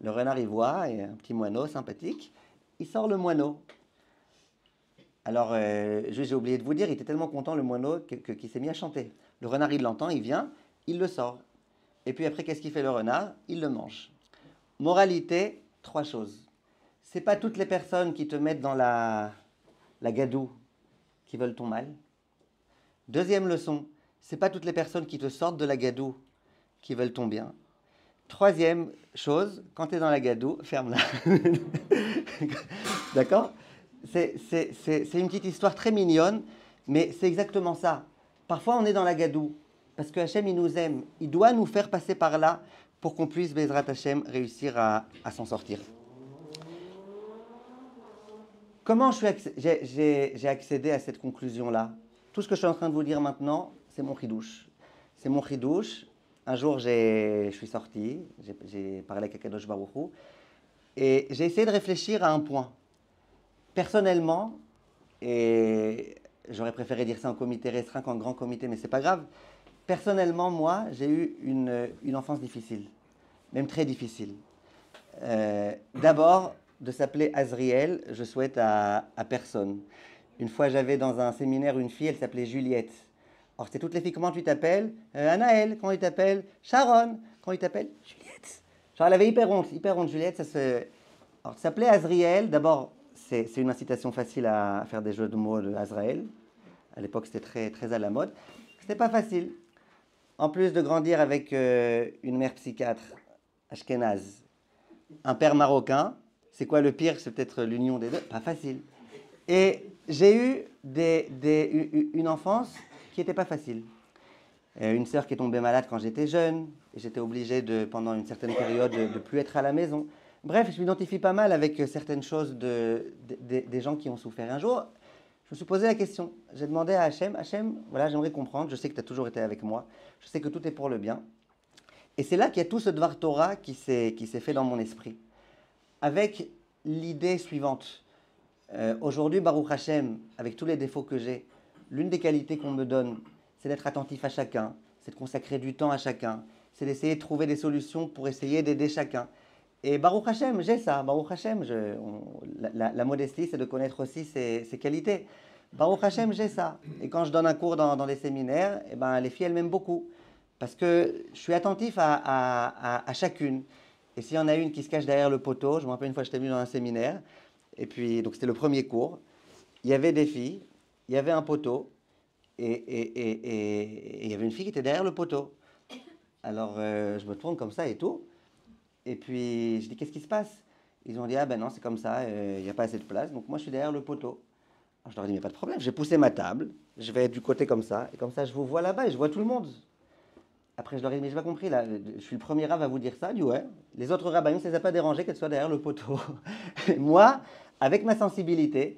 Le renard, il voit, et un petit moineau sympathique. Il sort le moineau. Alors, j'ai oublié de vous dire, il était tellement content, le moineau, qu'il s'est mis à chanter. Le renard, il l'entend, il vient, il le sort. Et puis après, qu'est-ce qu'il fait le renard? Il le mange. Moralité, 3 choses. C'est pas toutes les personnes qui te mettent dans la gadoue qui veulent ton mal. Deuxième leçon, c'est pas toutes les personnes qui te sortent de la gadoue qui veulent ton bien. Troisième chose, quand tu es dans la gadoue, ferme-la. D'accord? C'est une petite histoire très mignonne, mais c'est exactement ça. Parfois, on est dans la gadoue, parce que Hachem, il nous aime. Il doit nous faire passer par là pour qu'on puisse, Bezrat Hachem, réussir à s'en sortir. Comment j'ai accédé à cette conclusion-là? Tout ce que je suis en train de vous dire maintenant, c'est mon chidouche. C'est mon chidouche. Un jour, je suis sorti, j'ai parlé avec Akadosh Baruch Hu, et j'ai essayé de réfléchir à un point. Personnellement, et j'aurais préféré dire ça en comité restreint qu'en grand comité, mais c'est pas grave. Personnellement, moi, j'ai eu une enfance difficile, même très difficile. D'abord, de s'appeler Azriel, je souhaite à personne. Une fois, j'avais dans un séminaire une fille, elle s'appelait Juliette. Alors, c'était toutes les filles, comment tu t'appelles? Anaël, comment il t'appelle? Sharon, comment il t'appelle? Juliette. Genre, elle avait hyper honte, Juliette. Alors, ça s'appelait Azriel. D'abord, c'est une incitation facile à faire des jeux de mots de Azraël. À l'époque, c'était très, très à la mode. C'était pas facile. En plus de grandir avec une mère psychiatre ashkénaze, un père marocain. C'est quoi le pire? C'est peut-être l'union des deux. Pas facile. Et j'ai eu une enfance qui n'était pas facile. Une sœur qui est tombée malade quand j'étais jeune, et j'étais obligé pendant une certaine période de ne plus être à la maison. Bref, je m'identifie pas mal avec certaines choses des gens qui ont souffert. Un jour, je me suis posé la question. J'ai demandé à Hachem, voilà, j'aimerais comprendre, je sais que tu as toujours été avec moi, je sais que tout est pour le bien. Et c'est là qu'il y a tout ce Dvar Torah qui s'est fait dans mon esprit. Avec l'idée suivante. Aujourd'hui, Baruch Hashem, avec tous les défauts que j'ai, l'une des qualités qu'on me donne, c'est d'être attentif à chacun, c'est de consacrer du temps à chacun, c'est d'essayer de trouver des solutions pour essayer d'aider chacun. Et Baruch Hashem, j'ai ça. Baruch Hashem, la modestie, c'est de connaître aussi ses qualités. Baruch Hashem, j'ai ça. Et quand je donne un cours dans les séminaires, eh ben, les filles, elles m'aiment beaucoup. Parce que je suis attentif à chacune. Et s'il y en a une qui se cache derrière le poteau, je me rappelle une fois, je t'ai vu dans un séminaire, et puis, donc c'était le premier cours, il y avait des filles, il y avait un poteau, et il y avait une fille qui était derrière le poteau. Alors, je me tourne comme ça et tout, et puis je dis, qu'est-ce qui se passe? Ils ont dit, ah ben non, c'est comme ça, il n'y a pas assez de place, donc moi je suis derrière le poteau. Alors, je leur ai dit, mais pas de problème, j'ai poussé ma table, je vais être du côté comme ça, et comme ça je vous vois là-bas, et je vois tout le monde. Après, je leur ai dit, mais je n'ai pas compris, là, je suis le premier rab à vous dire ça. Il dit, ouais. Les autres rabbins, ça ne les a pas dérangés qu'elles soient derrière le poteau. Moi, avec ma sensibilité,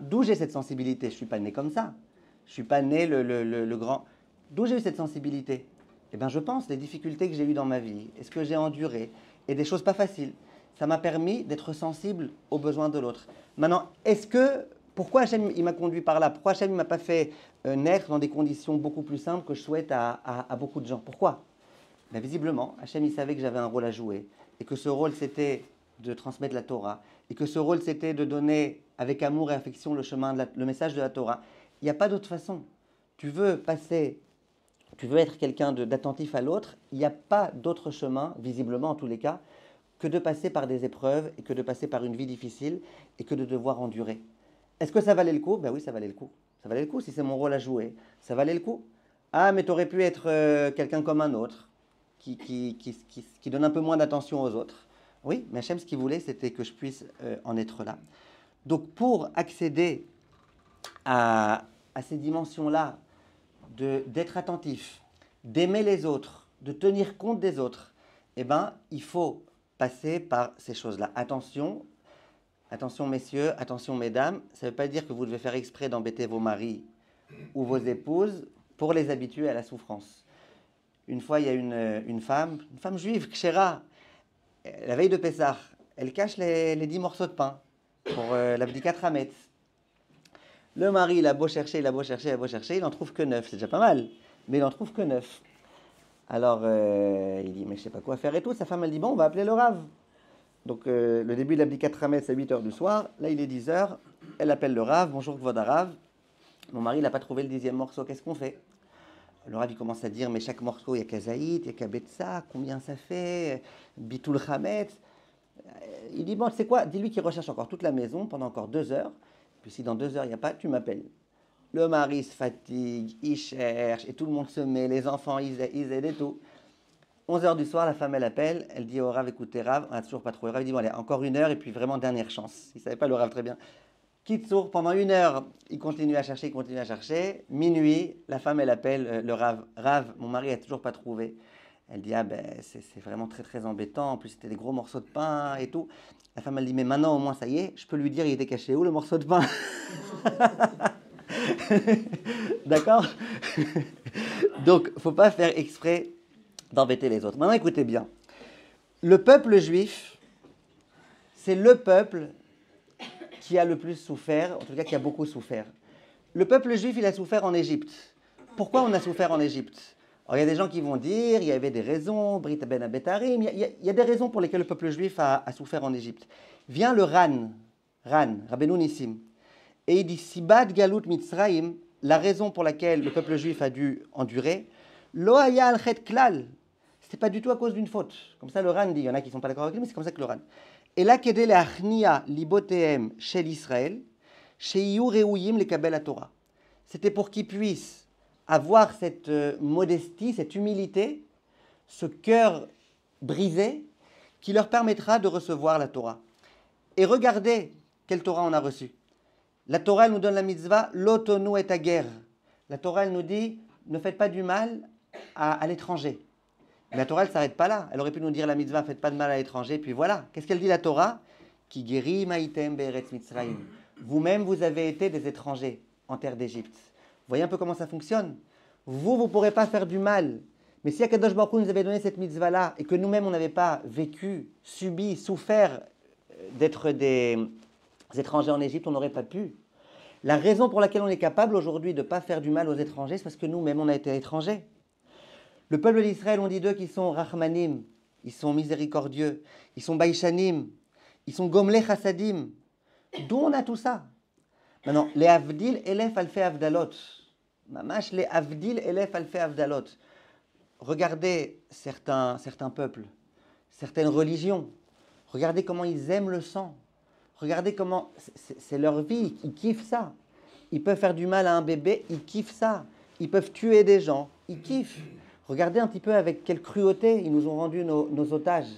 d'où j'ai cette sensibilité? Je ne suis pas né comme ça. Je ne suis pas né le grand. D'où j'ai eu cette sensibilité? Eh bien, je pense, les difficultés que j'ai eues dans ma vie, et ce que j'ai enduré, et des choses pas faciles, ça m'a permis d'être sensible aux besoins de l'autre. Maintenant, pourquoi Hachem il m'a conduit par là? Pourquoi Hachem ne m'a pas fait naître dans des conditions beaucoup plus simples que je souhaite à beaucoup de gens? Pourquoi? Ben, visiblement, Hachem il savait que j'avais un rôle à jouer et que ce rôle c'était de transmettre la Torah et que ce rôle c'était de donner avec amour et affection le message de la Torah. Il n'y a pas d'autre façon. Tu veux être quelqu'un d'attentif à l'autre, il n'y a pas d'autre chemin, visiblement en tous les cas, que de passer par des épreuves et que de passer par une vie difficile et que de devoir endurer. Est-ce que ça valait le coup? Ben oui, ça valait le coup. Ça valait le coup si c'est mon rôle à jouer. Ça valait le coup. Ah, mais tu aurais pu être quelqu'un comme un autre, qui donne un peu moins d'attention aux autres. Oui, mais Hachem, ce qu'il voulait, c'était que je puisse en être là. Donc, pour accéder à ces dimensions-là, d'être attentif, d'aimer les autres, de tenir compte des autres, eh ben, il faut passer par ces choses-là. Attention, messieurs, attention mesdames, ça ne veut pas dire que vous devez faire exprès d'embêter vos maris ou vos épouses pour les habituer à la souffrance. Une fois, il y a une femme juive, Kshera, la veille de Pessah, elle cache les 10 morceaux de pain pour l'abdikat Hametz. Le mari, il a beau chercher, il n'en trouve que 9, c'est déjà pas mal, mais il n'en trouve que 9. Alors, il dit, mais je ne sais pas quoi faire et tout. Sa femme, elle dit, bon, on va appeler le Rav. Donc, le début de l'abdikat Hametz, c'est à 8h du soir. Là, il est 10h. Elle appelle le Rav. Bonjour, Kvod Rav. Mon mari, il n'a pas trouvé le 10e morceau. Qu'est-ce qu'on fait? Le Rav, il commence à dire, mais chaque morceau, il y a Kazaït, il y a Kabetza. Combien ça fait? Bitul Hametz. Il dit, bon, tu sais quoi? Dis-lui qu'il recherche encore toute la maison pendant encore 2 heures. Puis si dans 2 heures, il n'y a pas, tu m'appelles. Le mari se fatigue, il cherche, et tout le monde se met. Les enfants, ils aident et tout. 11h du soir, la femme, elle appelle, elle dit au Rav, écoutez Rav, on n'a toujours pas trouvé. Le Rav, il dit, bon allez, encore 1 heure, et puis vraiment dernière chance. Il ne savait pas le Rav très bien. Kitsour, pendant 1 heure, il continue à chercher. Minuit, la femme, elle appelle le Rav. Rav, mon mari n'a toujours pas trouvé. Elle dit, ah ben, c'est vraiment très très embêtant. En plus, c'était des gros morceaux de pain et tout. La femme, elle dit, mais maintenant, au moins, ça y est, je peux lui dire, il était caché où le morceau de pain? D'accord? Donc, il ne faut pas faire exprès d'embêter les autres. Maintenant, écoutez bien. Le peuple juif, c'est le peuple qui a le plus souffert, en tout cas qui a beaucoup souffert. Le peuple juif, il a souffert en Égypte. Pourquoi on a souffert en Égypte? Alors, il y a des gens qui vont dire, il y avait des raisons, Brit Ben Abetarim, il y a des raisons pour lesquelles le peuple juif a souffert en Égypte. Vient le Ran, Rabbeinu Nissim, et il dit, Sibad Galut Mitzraim, la raison pour laquelle le peuple juif a dû endurer, Lo haya al chet klal, c'était pas du tout à cause d'une faute. Comme ça le Ran dit, il y en a qui ne sont pas d'accord avec lui, mais c'est comme ça que le Ran. Et là, kedé le achnia libotehem shel Israël, sheyu reuyim lekabel la Torah. C'était pour qu'ils puissent avoir cette modestie, cette humilité, ce cœur brisé, qui leur permettra de recevoir la Torah. Et regardez quelle Torah on a reçue. La Torah, elle nous donne la mitzvah, l'otonu et ta guerre. La Torah, elle nous dit, ne faites pas du mal à l'étranger. Mais la Torah, elle ne s'arrête pas là. Elle aurait pu nous dire la mitzvah, faites pas de mal à l'étranger, puis voilà. Qu'est-ce qu'elle dit la Torah? Ki geri maïtem be'eretz Mitzrayim. Vous-même, vous avez été des étrangers en terre d'Égypte. Vous voyez un peu comment ça fonctionne? Vous ne pourrez pas faire du mal. Mais si Akadosh Baruch Hu nous avait donné cette mitzvah-là et que nous-mêmes, on n'avait pas vécu, subi, souffert d'être des étrangers en Égypte, on n'aurait pas pu. La raison pour laquelle on est capable aujourd'hui de ne pas faire du mal aux étrangers, c'est parce que nous-mêmes, on a été étrangers. Le peuple d'Israël, on dit d'eux qu'ils sont Rachmanim, ils sont miséricordieux, ils sont Baïchanim, ils sont Gomlech Hasadim. D'où on a tout ça? Maintenant, les Avdil Elef Alfei Avdalot. Mamash, les Avdil Elef Alfei Avdalot. Regardez certains peuples, certaines religions. Regardez comment ils aiment le sang. Regardez comment c'est leur vie, ils kiffent ça. Ils peuvent faire du mal à un bébé, ils kiffent ça. Ils peuvent tuer des gens, ils kiffent. Regardez un petit peu avec quelle cruauté ils nous ont rendu nos otages.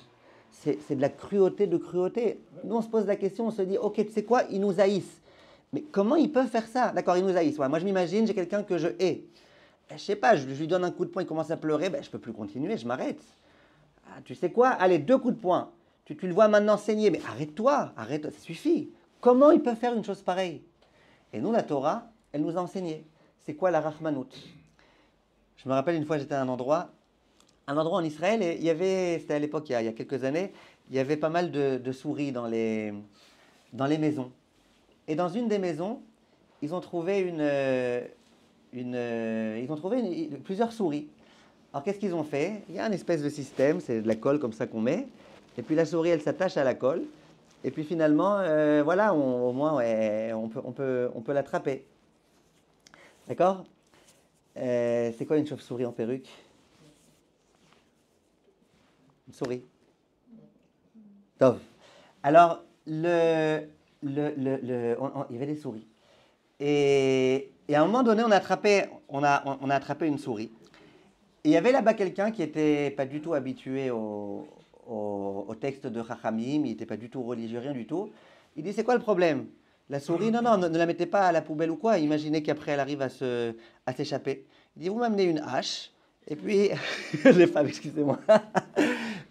C'est de la cruauté de cruauté. Nous, on se pose la question, on se dit, ok, tu sais quoi, ils nous haïssent. Mais comment ils peuvent faire ça? D'accord, ils nous haïssent. Ouais, moi, je m'imagine, j'ai quelqu'un que je hais. Je sais pas, je lui donne un coup de poing, il commence à pleurer, ben, je ne peux plus continuer, je m'arrête. Ah, tu sais quoi? Allez, 2 coups de poing. Tu le vois maintenant saigner, mais arrête-toi, ça suffit. Comment ils peuvent faire une chose pareille? Et nous, la Torah, elle nous a enseigné. C'est quoi la Rachmanout? Je me rappelle une fois, j'étais à un endroit en Israël, et il y avait, c'était à l'époque, il y a quelques années, il y avait pas mal de souris dans les maisons. Et dans une des maisons, ils ont trouvé plusieurs souris. Alors qu'est-ce qu'ils ont fait? Il y a un espèce de système, c'est de la colle comme ça qu'on met, et puis la souris, elle s'attache à la colle, et puis finalement, voilà, au moins, ouais, on peut l'attraper. D'accord? C'est quoi une chauve-souris en perruque? Une souris. Tov. Alors, il y avait des souris. Et à un moment donné, on a attrapé une souris. Et il y avait là-bas quelqu'un qui n'était pas du tout habitué au texte de Chachamim, il n'était pas du tout religieux, rien du tout. Il dit, c'est quoi le problème? La souris, non, ne la mettez pas à la poubelle ou quoi. Imaginez qu'après, elle arrive à s'échapper. Il dit, vous m'amenez une hache, et puis, les femmes, excusez-moi,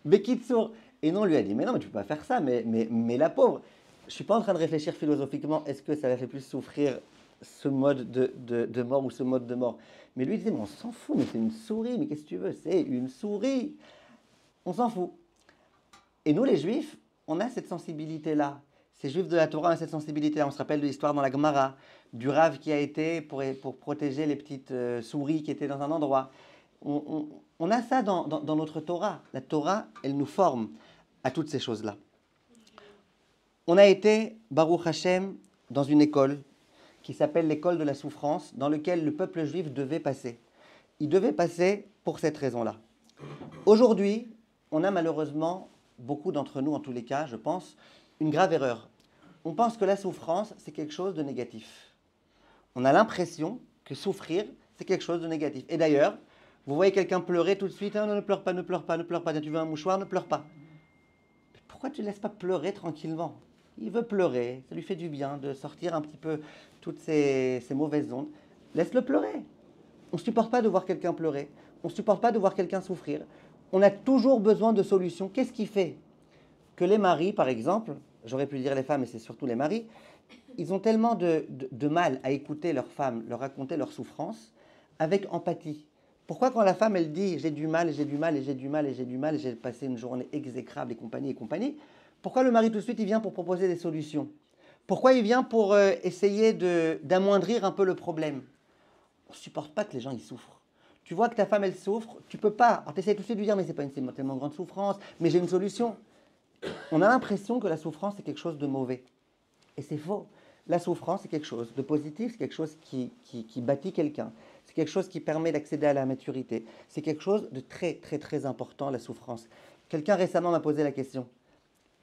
Bekitsour. Et non, on lui a dit, mais non, mais tu ne peux pas faire ça, mais la pauvre. Je ne suis pas en train de réfléchir philosophiquement, est-ce que ça la fait plus souffrir ce mode de mort ou ce mode de mort? Mais lui il disait, mais on s'en fout, mais c'est une souris, mais qu'est-ce que tu veux? C'est une souris. On s'en fout. Et nous, les Juifs, on a cette sensibilité-là. Ces Juifs de la Torah ont cette sensibilité-là. On se rappelle de l'histoire dans la Gemara, du Rav qui a été pour protéger les petites souris qui étaient dans un endroit. On a ça dans notre Torah. La Torah, elle nous forme à toutes ces choses-là. On a été, Baruch Hashem, dans une école qui s'appelle l'école de la souffrance, dans laquelle le peuple juif devait passer. Il devait passer pour cette raison-là. Aujourd'hui, on a malheureusement, beaucoup d'entre nous en tous les cas, je pense, une grave erreur. On pense que la souffrance, c'est quelque chose de négatif. On a l'impression que souffrir, c'est quelque chose de négatif. Et d'ailleurs, vous voyez quelqu'un pleurer tout de suite, ah, non, ne pleure pas, ne pleure pas, ne pleure pas, tu veux un mouchoir, ne pleure pas. Mais pourquoi tu ne laisses pas pleurer tranquillement? Il veut pleurer, ça lui fait du bien de sortir un petit peu toutes ces mauvaises ondes. Laisse-le pleurer. On ne supporte pas de voir quelqu'un pleurer, on ne supporte pas de voir quelqu'un souffrir. On a toujours besoin de solutions. Qu'est-ce qui fait que les maris, par exemple, j'aurais pu dire les femmes, mais c'est surtout les maris, ils ont tellement de mal à écouter leurs femmes, leur raconter leur souffrance avec empathie. Pourquoi quand la femme, elle dit « j'ai du mal, j'ai du mal, et j'ai du mal, et j'ai du mal, et j'ai passé une journée exécrable, et compagnie », pourquoi le mari tout de suite, il vient pour proposer des solutions? Pourquoi il vient pour essayer d'amoindrir un peu le problème? On ne supporte pas que les gens ils souffrent. Tu vois que ta femme, elle souffre, tu peux pas. Alors tu essaies tout de suite de lui dire « mais c'est pas une tellement grande souffrance, mais j'ai une solution ». On a l'impression que la souffrance, c'est quelque chose de mauvais. Et c'est faux. La souffrance, c'est quelque chose de positif, c'est quelque chose qui bâtit quelqu'un. C'est quelque chose qui permet d'accéder à la maturité. C'est quelque chose de très, très, très important, la souffrance. Quelqu'un récemment m'a posé la question.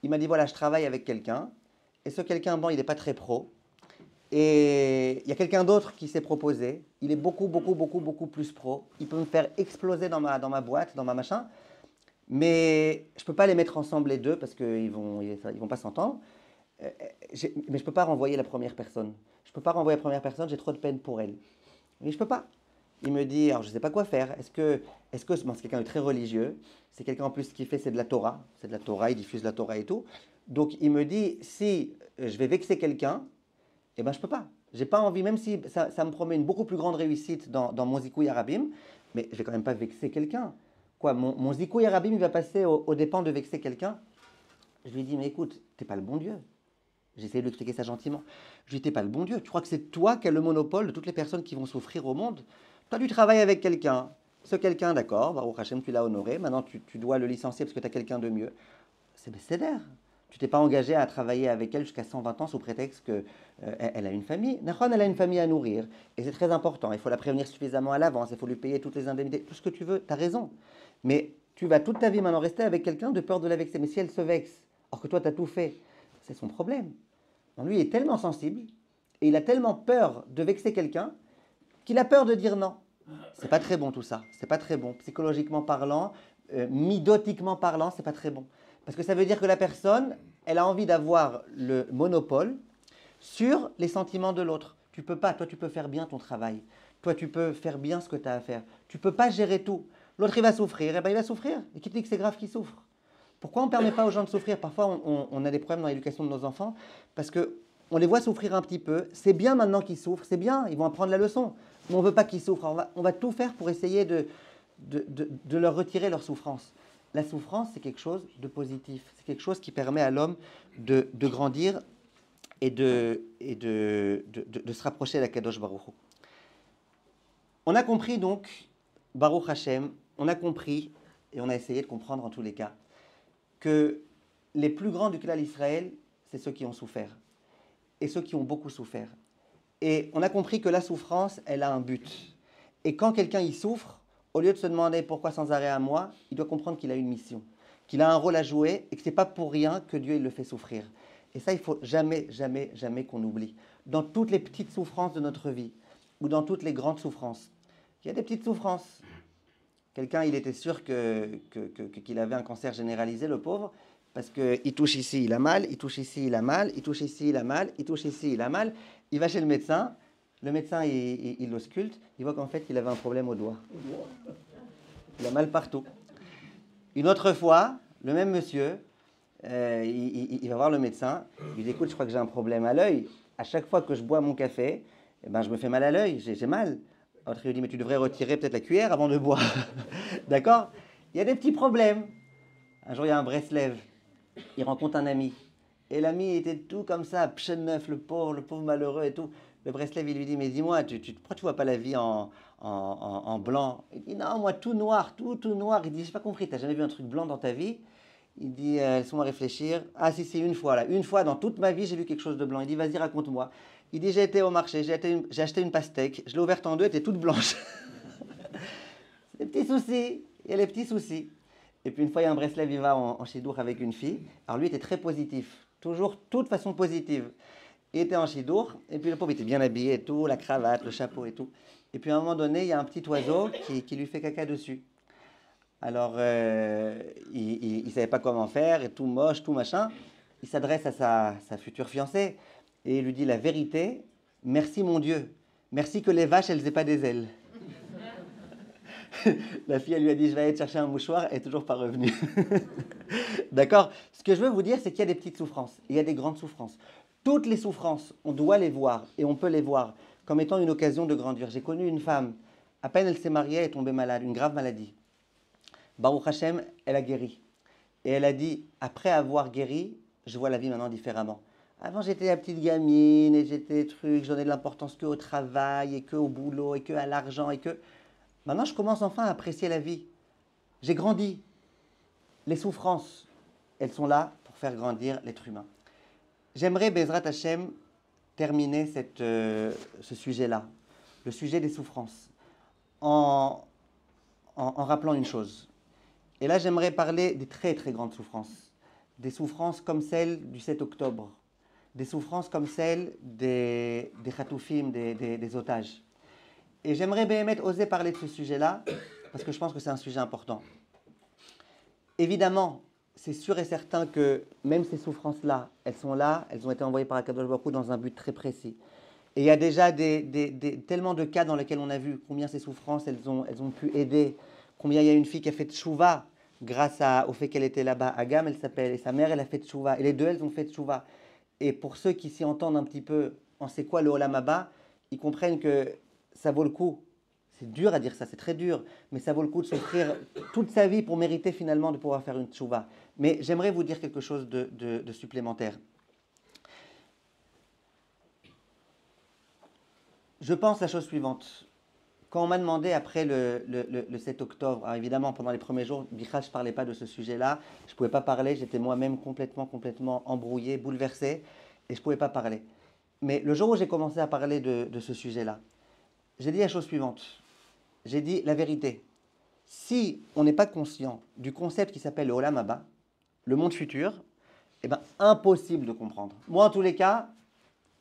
Il m'a dit, voilà, je travaille avec quelqu'un, et ce quelqu'un, bon, il n'est pas très pro, et il y a quelqu'un d'autre qui s'est proposé, il est beaucoup plus pro, il peut me faire exploser dans ma boîte, dans ma machin, Mais je ne peux pas les mettre ensemble les deux parce qu'ils vont pas s'entendre. Mais je ne peux pas renvoyer la première personne. Je ne peux pas renvoyer la première personne, j'ai trop de peine pour elle. Mais je ne peux pas. Il me dit, alors je ne sais pas quoi faire. Bon, c'est quelqu'un de très religieux. C'est quelqu'un en plus ce qu'il fait, c'est de la Torah. C'est de la Torah, il diffuse la Torah et tout. Donc il me dit, si je vais vexer quelqu'un, eh ben je ne peux pas. J'ai pas envie, même si ça me promet une beaucoup plus grande réussite dans mon Zikouï Arabim, mais je ne vais quand même pas vexer quelqu'un. Quoi, mon Zikouï Arabim, il va passer aux dépens de vexer quelqu'un. Je lui dis, mais écoute, tu n'es pas le bon Dieu. J'essaie de lui expliquer ça gentiment. Je lui dis, t'es pas le bon Dieu. Tu crois que c'est toi qui as le monopole de toutes les personnes qui vont souffrir au monde? Toi, tu travailles avec quelqu'un. Ce quelqu'un, d'accord, Baruch Hashem, tu l'as honoré. Maintenant, tu dois le licencier parce que tu as quelqu'un de mieux. C'est bécédère. Tu t'es pas engagé à travailler avec elle jusqu'à 120 ans sous prétexte qu'elle elle a une famille. Nahon, elle a une famille à nourrir. Et c'est très important. Il faut la prévenir suffisamment à l'avance. Il faut lui payer toutes les indemnités. Tout ce que tu veux, tu as raison. Mais tu vas toute ta vie maintenant rester avec quelqu'un de peur de la vexer. Mais si elle se vexe, alors que toi, tu as tout fait, c'est son problème. Donc lui, il est tellement sensible et il a tellement peur de vexer quelqu'un qu'il a peur de dire non. C'est pas très bon tout ça. C'est pas très bon. Psychologiquement parlant, midotiquement parlant, c'est pas très bon. Parce que ça veut dire que la personne, elle a envie d'avoir le monopole sur les sentiments de l'autre. Tu peux pas. Toi, tu peux faire bien ton travail. Toi, tu peux faire bien ce que tu as à faire. Tu peux pas gérer tout. L'autre, il va souffrir. Eh ben, il va souffrir. Et qui te dit que c'est grave qu'il souffre? Pourquoi on ne permet pas aux gens de souffrir? Parfois, on a des problèmes dans l'éducation de nos enfants parce qu'on les voit souffrir un petit peu. C'est bien maintenant qu'ils souffrent, c'est bien, ils vont apprendre la leçon. Mais on ne veut pas qu'ils souffrent. On va tout faire pour essayer de leur retirer leur souffrance. La souffrance, c'est quelque chose de positif. C'est quelque chose qui permet à l'homme de grandir et de se rapprocher de la Kadosh Baruch Hu. On a compris donc, Baruch Hashem, on a compris, et on a essayé de comprendre en tous les cas, que les plus grands du clan Israël, c'est ceux qui ont souffert. Et ceux qui ont beaucoup souffert. Et on a compris que la souffrance, elle a un but. Et quand quelqu'un y souffre, au lieu de se demander pourquoi sans arrêt à moi, il doit comprendre qu'il a une mission, qu'il a un rôle à jouer et que ce n'est pas pour rien que Dieu il le fait souffrir. Et ça, il ne faut jamais, jamais, jamais qu'on oublie. Dans toutes les petites souffrances de notre vie, ou dans toutes les grandes souffrances, il y a des petites souffrances. Quelqu'un, il était sûr qu'il avait un cancer généralisé, le pauvre, parce qu'il touche ici, il a mal, il touche ici, il a mal, il touche ici, il a mal, il touche ici, il a mal. Il va chez le médecin il l'ausculte, il voit qu'en fait, il avait un problème au doigt. Il a mal partout. Une autre fois, le même monsieur, il va voir le médecin, il lui dit, écoute, je crois que j'ai un problème à l'œil. À chaque fois que je bois mon café, eh ben, je me fais mal à l'œil, j'ai mal. L'autre, il lui dit, mais tu devrais retirer peut-être la cuillère avant de boire. D'accord? Il y a des petits problèmes. Un jour, il y a un Breslev. Il rencontre un ami. Et l'ami était tout comme ça, pcheneuf, le pauvre malheureux et tout. Le Breslev, il lui dit, mais dis-moi, pourquoi tu vois pas la vie en blanc? Il dit, non, moi, tout noir, tout noir. Il dit, j'ai pas compris, t'as jamais vu un truc blanc dans ta vie? Il dit, laisse-moi réfléchir. Ah, si, une fois, là. Une fois dans toute ma vie, j'ai vu quelque chose de blanc. Il dit, vas-y, raconte-moi. Il dit, j'ai été au marché, j'ai acheté une pastèque, je l'ai ouverte en deux, elle était toute blanche. C'est des petits soucis, il y a les petits soucis. Et puis une fois, il y a un Breslev, il va en chidour avec une fille. Alors lui était très positif, toujours toute façon positive. Il était en chidour, et puis le pauvre était bien habillé et tout, la cravate, le chapeau et tout. Et puis à un moment donné, il y a un petit oiseau qui lui fait caca dessus. Alors il ne savait pas comment faire, et tout moche, tout machin. Il s'adresse à sa future fiancée. Et il lui dit la vérité, merci mon Dieu, merci que les vaches, elles n'aient pas des ailes. La fille, elle lui a dit, je vais aller te chercher un mouchoir, elle n'est toujours pas revenue. D'accord? Ce que je veux vous dire, c'est qu'il y a des petites souffrances, il y a des grandes souffrances. Toutes les souffrances, on doit les voir, et on peut les voir comme étant une occasion de grandir. J'ai connu une femme, à peine elle s'est mariée, elle est tombée malade, une grave maladie. Baruch Hashem, elle a guéri. Et elle a dit, après avoir guéri, je vois la vie maintenant différemment. Avant, j'étais la petite gamine et j'étais truc, je donnais de l'importance qu'au travail et qu'au boulot et qu'à l'argent et que... Maintenant, je commence enfin à apprécier la vie. J'ai grandi. Les souffrances, elles sont là pour faire grandir l'être humain. J'aimerais, Bezrat Hashem, terminer ce sujet-là, le sujet des souffrances, en rappelant une chose. Et là, j'aimerais parler des très très grandes souffrances. Des souffrances comme celle du 7 octobre. Des souffrances comme celle des khatoufim, des otages. Et j'aimerais Béhémet oser parler de ce sujet-là, parce que je pense que c'est un sujet important. Évidemment, c'est sûr et certain que même ces souffrances-là, elles sont là, elles ont été envoyées par Akadosh Baruch Hu dans un but très précis. Et il y a déjà tellement de cas dans lesquels on a vu combien ces souffrances, elles ont pu aider, combien il y a une fille qui a fait tchouva grâce au fait qu'elle était là-bas. Agam, elle s'appelle, et sa mère, elle a fait tchouva. Et les deux, elles ont fait tchouva. Et pour ceux qui s'y entendent un petit peu, on sait quoi le Olam Haba, ils comprennent que ça vaut le coup. C'est dur à dire ça, c'est très dur, mais ça vaut le coup de souffrir toute sa vie pour mériter finalement de pouvoir faire une tchouva. Mais j'aimerais vous dire quelque chose de supplémentaire. Je pense la chose suivante. Quand on m'a demandé après le 7 octobre, alors évidemment pendant les premiers jours, Bichal, je ne parlais pas de ce sujet-là, je ne pouvais pas parler, j'étais moi-même complètement embrouillé, bouleversé, et je ne pouvais pas parler. Mais le jour où j'ai commencé à parler de ce sujet-là, j'ai dit la chose suivante. J'ai dit la vérité. Si on n'est pas conscient du concept qui s'appelle le Olam Haba, le monde futur, eh ben, impossible de comprendre. Moi, en tous les cas,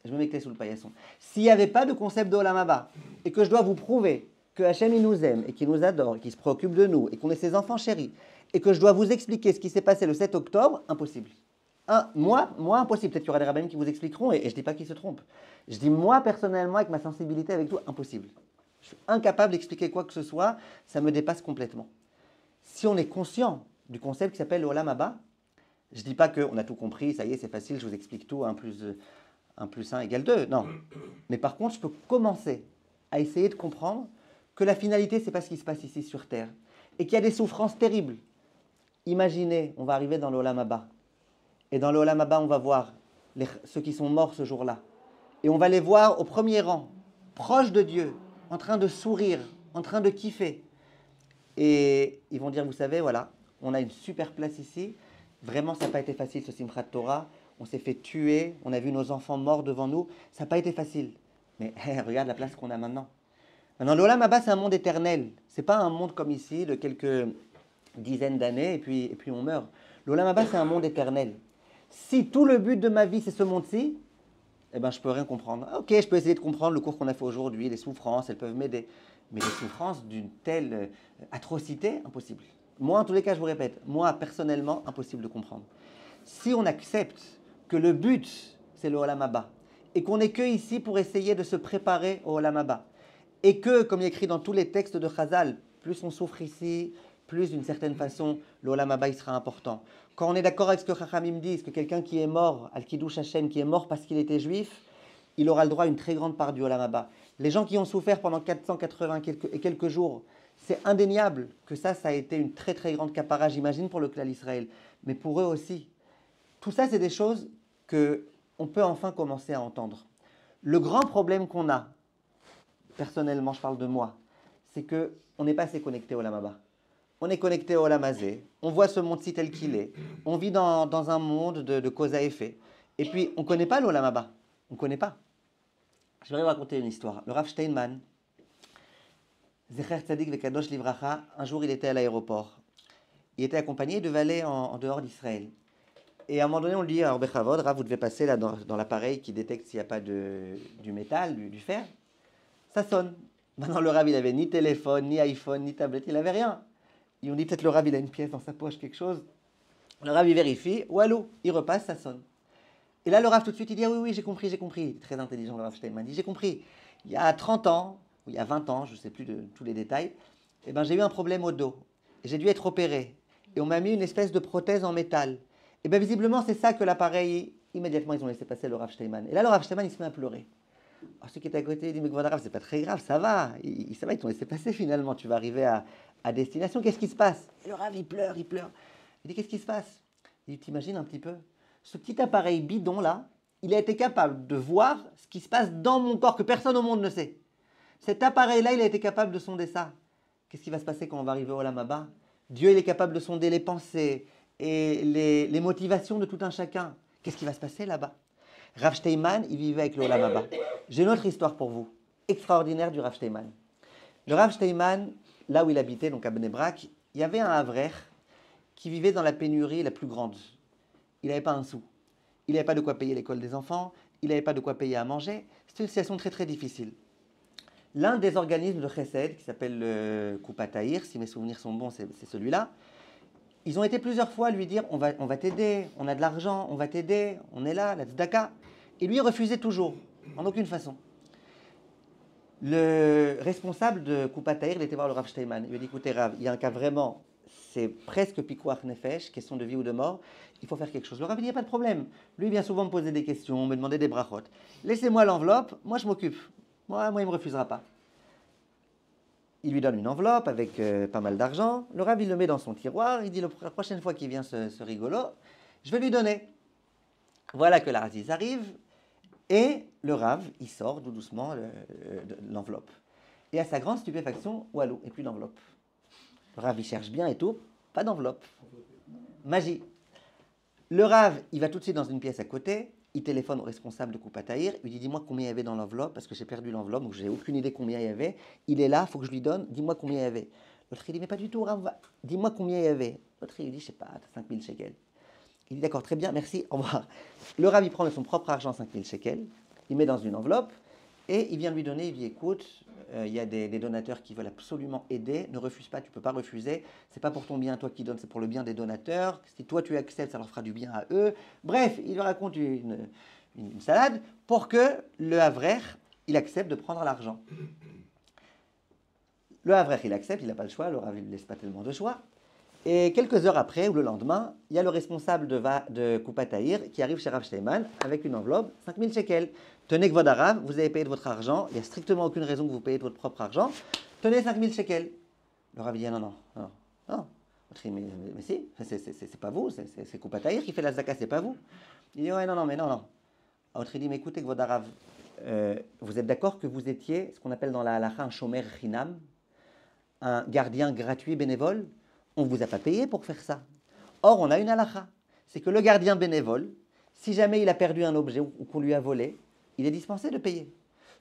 je me mets clé sous le paillasson. S'il n'y avait pas de concept de Olam Haba, et que je dois vous prouver que Hachem il nous aime, et qu'il nous adore, et qu'il se préoccupe de nous, et qu'on est ses enfants chéris, et que je dois vous expliquer ce qui s'est passé le 7 octobre, impossible. Moi, impossible. Peut-être qu'il y aura des rabbins qui vous expliqueront, et je ne dis pas qu'ils se trompent. Je dis moi, personnellement, avec ma sensibilité, avec tout, impossible. Je suis incapable d'expliquer quoi que ce soit, ça me dépasse complètement. Si on est conscient du concept qui s'appelle le Olam Haba, je ne dis pas qu'on a tout compris, ça y est, c'est facile, je vous explique tout, 1 plus 1 égale 2, non. Mais par contre, je peux commencer à essayer de comprendre que la finalité, ce n'est pas ce qui se passe ici sur Terre, et qu'il y a des souffrances terribles. Imaginez, on va arriver dans le Olam Haba, et dans le Olam Haba, on va voir ceux qui sont morts ce jour-là, et on va les voir au premier rang, proches de Dieu, en train de sourire, en train de kiffer. Et ils vont dire, vous savez, voilà, on a une super place ici. Vraiment, ça n'a pas été facile ce Simchat Torah. On s'est fait tuer, on a vu nos enfants morts devant nous. Ça n'a pas été facile. Mais regarde la place qu'on a maintenant. Maintenant, l'Olam Haba, c'est un monde éternel. Ce n'est pas un monde comme ici, de quelques dizaines d'années, et puis on meurt. L'Olam Haba, c'est un monde éternel. Si tout le but de ma vie, c'est ce monde-ci, eh ben, je ne peux rien comprendre. Ok, je peux essayer de comprendre le cours qu'on a fait aujourd'hui, les souffrances, elles peuvent m'aider. Mais les souffrances d'une telle atrocité, impossible. Moi, en tous les cas, je vous répète, moi, personnellement, impossible de comprendre. Si on accepte que le but, c'est le Olam Haba, et qu'on n'est que ici pour essayer de se préparer au Olam Haba, et que, comme il est écrit dans tous les textes de Chazal, plus on souffre ici, plus d'une certaine façon, le Olam Haba il sera important. Quand on est d'accord avec ce que Chachamim disent, que quelqu'un qui est mort, Al-Kiddush Hashem, qui est mort parce qu'il était juif, il aura le droit à une très grande part du Olam Haba. Les gens qui ont souffert pendant 480 et quelques jours, c'est indéniable que ça a été une très très grande capara, j'imagine, pour le clan Israël, mais pour eux aussi. Tout ça, c'est des choses qu'on peut enfin commencer à entendre. Le grand problème qu'on a, personnellement, je parle de moi, c'est qu'on n'est pas assez connecté au Olam Haba. On est connecté au Olam Hazé, on voit ce monde-ci tel qu'il est, on vit dans un monde de cause à effet, et puis on ne connaît pas l'Olam Haba, on ne connaît pas. Je vais vous raconter une histoire. Le Rav Steinman, Zecher Tzadik Vekadosh Livracha, un jour il était à l'aéroport. Il était accompagné, il devait aller en dehors d'Israël. Et à un moment donné, on lui dit, alors Bechavod, Rav, vous devez passer là dans l'appareil qui détecte s'il n'y a pas du métal, du fer. Ça sonne. Maintenant, le Rav, il n'avait ni téléphone, ni iPhone, ni tablette, il n'avait rien. Ils ont dit, peut-être le Rav, il a une pièce dans sa poche, quelque chose. Le Rav, il vérifie, walou, il repasse, ça sonne. Et là, le Rav, tout de suite, il dit, ah oui, j'ai compris. Très intelligent, le Rav Steinman. Il dit, j'ai compris. Il y a 30 ans, ou il y a 20 ans, je ne sais plus de tous les détails, eh ben, j'ai eu un problème au dos. Et j'ai dû être opéré. Et on m'a mis une espèce de prothèse en métal. Et bien, visiblement, c'est ça que l'appareil, immédiatement, ils ont laissé passer le Rav Steinman. Et là, le Rav Steinman, il se met à pleurer. Alors, ceux qui étaient à côté, ils disent, mais Gvod Rav, c'est pas très grave, ça va. Ça va, ils t'ont laissé passer finalement. Tu vas arriver à destination. Qu'est-ce qui se passe? Et le Rav, il pleure. Il dit, qu'est-ce qui se passe? Il dit, t'imagines un petit peu? Ce petit appareil bidon là, il a été capable de voir ce qui se passe dans mon corps que personne au monde ne sait. Cet appareil-là, il a été capable de sonder ça. Qu'est-ce qui va se passer quand on va arriver au Olam Haba? Dieu, il est capable de sonder les pensées et les motivations de tout un chacun. Qu'est-ce qui va se passer là-bas? Rav Steinman, il vivait avec le Olam Haba. J'ai une autre histoire pour vous, extraordinaire du Rav Steinman. Le Rav Steinman, là où il habitait, donc à Bnei Brak, il y avait un Havrer qui vivait dans la pénurie la plus grande. Il n'avait pas un sou. Il n'avait pas de quoi payer l'école des enfants. Il n'avait pas de quoi payer à manger. C'était une situation très très difficile. L'un des organismes de Chesed, qui s'appelle le Kupat Haïr, si mes souvenirs sont bons, c'est celui-là, Ils ont été plusieurs fois lui dire on va t'aider, on a de l'argent, on va t'aider, on est là, la tzedaka. Et lui, il refusait toujours, en aucune façon. Le responsable de Koupat Tahir, il était voir le Rav Steinman. Il lui a dit écoutez, Rav, il y a un cas vraiment, c'est presque pikuach nefesh, question de vie ou de mort, il faut faire quelque chose. Le Rav, il n'y a pas de problème. Lui, il vient souvent me poser des questions, me demander des brachot. Laissez-moi l'enveloppe, moi je m'occupe. Moi, il ne me refusera pas. Il lui donne une enveloppe avec pas mal d'argent. Le Rav, il le met dans son tiroir. Il dit la prochaine fois qu'il vient ce rigolo, je vais lui donner. Voilà que l'Aziz arrive. Et le Rav, il sort tout doucement l'enveloppe. Et à sa grande stupéfaction, walou, et plus d'enveloppe. Le Rav, il cherche bien et tout, pas d'enveloppe. Magie. Le Rav, il va tout de suite dans une pièce à côté. Il téléphone au responsable de Koupat Tahir, il lui dit dis-moi combien il y avait dans l'enveloppe, parce que j'ai perdu l'enveloppe, donc j'ai aucune idée combien il y avait. Il est là, il faut que je lui donne, dis-moi combien il y avait. L'autre il dit mais pas du tout, Rav, dis-moi combien il y avait. L'autre il dit je sais pas, 5000 shekels. Il dit d'accord, très bien, merci, au revoir. Le Rav il prend de son propre argent 5000 shekels, il met dans une enveloppe, et il vient lui donner, il dit écoute, il y a des donateurs qui veulent absolument aider, ne refuse pas, tu ne peux pas refuser, c'est pas pour ton bien, toi qui donnes, c'est pour le bien des donateurs, si toi tu acceptes, ça leur fera du bien à eux. Bref, il lui raconte une salade pour que le Havrer, il accepte de prendre l'argent. Le Havrer, il accepte, il n'a pas le choix, le Rav, il ne laisse pas tellement de choix. Et quelques heures après, ou le lendemain, il y a le responsable de Koupat Tahir qui arrive chez Rav Steinman avec une enveloppe, 5000 shekels. Tenez que votre Rav, vous avez payé de votre argent, il n'y a strictement aucune raison que vous payiez de votre propre argent. Tenez 5000 shekels. Le Rav dit non. Mais si, c'est pas vous, c'est Koupat Tahir qui fait la zaka, c'est pas vous. Il dit ouais, non. L'autre il dit mais écoutez que votre Rav, vous êtes d'accord que vous étiez ce qu'on appelle dans la halacha un shomer chinam, un gardien gratuit bénévole? On ne vous a pas payé pour faire ça. Or, on a une halakha. C'est que le gardien bénévole, si jamais il a perdu un objet ou qu'on lui a volé, il est dispensé de payer.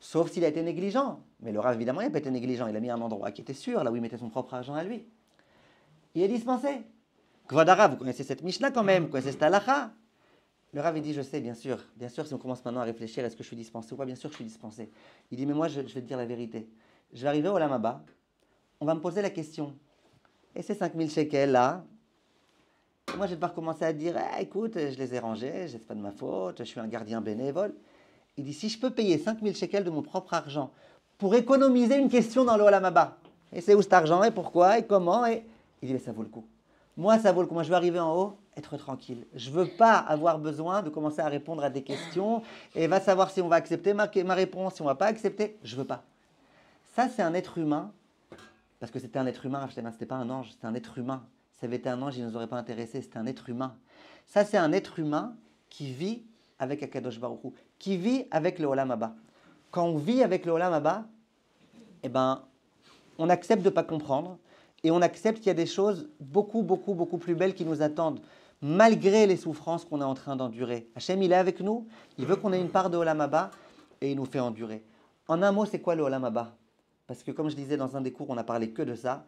Sauf s'il a été négligent. Mais le Rav, évidemment, il n'a pas été négligent. Il a mis un endroit qui était sûr, là où il mettait son propre argent à lui. Il est dispensé. Kvod Harav, vous connaissez cette Mishnah quand même, vous connaissez cette halakha. Le Rav, il dit, je sais, bien sûr, si on commence maintenant à réfléchir, est-ce que je suis dispensé ou pas? Bien sûr, je suis dispensé. Il dit, mais moi, je vais te dire la vérité. Je vais arriver au Olam Haba, on va me poser la question. Et ces 5000 shekels là, moi je vais devoir commencer à dire écoute, je les ai rangés, c'est pas de ma faute, je suis un gardien bénévole. Il dit si je peux payer 5000 shekels de mon propre argent pour économiser une question dans le Olam Haba, et c'est où cet argent, et pourquoi, et comment, et il dit mais ça vaut le coup. Moi ça vaut le coup, moi je veux arriver en haut, être tranquille. Je veux pas avoir besoin de commencer à répondre à des questions et va savoir si on va accepter ma réponse, si on va pas accepter, je veux pas. Ça c'est un être humain. Parce que c'était un être humain, ce n'était pas un ange, c'était un être humain. Si ça avait été un ange, il ne nous aurait pas intéressés, c'était un être humain. Ça, c'est un être humain qui vit avec Akadosh Baruch Hu, qui vit avec le Olam Haba. Quand on vit avec le Olam Haba, eh ben, on accepte de ne pas comprendre et on accepte qu'il y a des choses beaucoup plus belles qui nous attendent, malgré les souffrances qu'on est en train d'endurer. Hachem, il est avec nous, il veut qu'on ait une part de Olam Haba et il nous fait endurer. En un mot, c'est quoi le Olam Haba? Parce que comme je disais dans un des cours, on n'a parlé que de ça.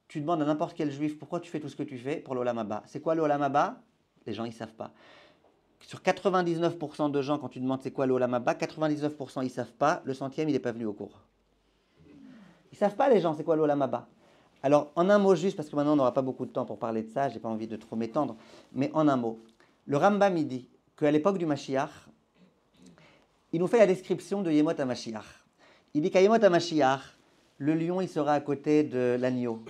Tu demandes à n'importe quel juif pourquoi tu fais tout ce que tu fais pour l'Olam Haba. C'est quoi l'Olam Haba? Les gens, ils ne savent pas. Sur 99% de gens, quand tu demandes c'est quoi l'Olam Haba, 99% ils ne savent pas. Le centième, il n'est pas venu au cours. Ils ne savent pas les gens c'est quoi l'Olam Haba. Alors, en un mot juste, parce que maintenant on n'aura pas beaucoup de temps pour parler de ça, je n'ai pas envie de trop m'étendre, mais en un mot. Le Rambam, il dit qu'à l'époque du Mashiach, il nous fait la description de Yemot HaMashiach. Il dit qu'à Yemot HaMashiach, le lion, il sera à côté de l'agneau.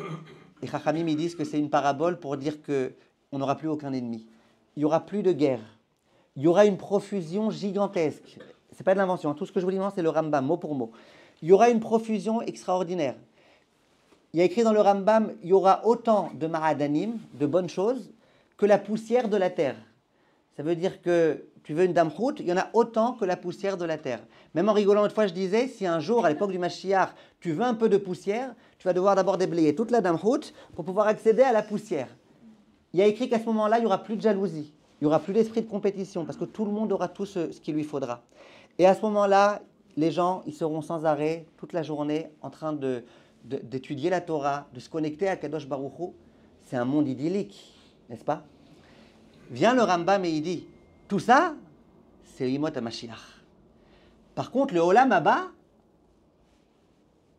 Et Chachamim, ils disent que c'est une parabole pour dire qu'on n'aura plus aucun ennemi. Il n'y aura plus de guerre. Il y aura une profusion gigantesque. Ce n'est pas de l'invention. Tout ce que je vous dis, c'est le Rambam, mot pour mot. Il y aura une profusion extraordinaire. Il y a écrit dans le Rambam, il y aura autant de ma'adanim, de bonnes choses, que la poussière de la terre. Ça veut dire que tu veux une damchout, il y en a autant que la poussière de la terre. Même en rigolant, une fois, je disais, si un jour, à l'époque du Mashiach, tu veux un peu de poussière, tu vas devoir d'abord déblayer toute la damchout pour pouvoir accéder à la poussière. Il y a écrit qu'à ce moment-là, il n'y aura plus de jalousie, il n'y aura plus d'esprit de compétition, parce que tout le monde aura tout ce qu'il lui faudra. Et à ce moment-là, les gens, ils seront sans arrêt, toute la journée, en train d'étudier la Torah, de se connecter à Kadosh Baruch Hu. C'est un monde idyllique, n'est-ce pas? Vient le Rambam et il dit, tout ça, c'est Yemot HaMashiach. Par contre, le Olam Haba,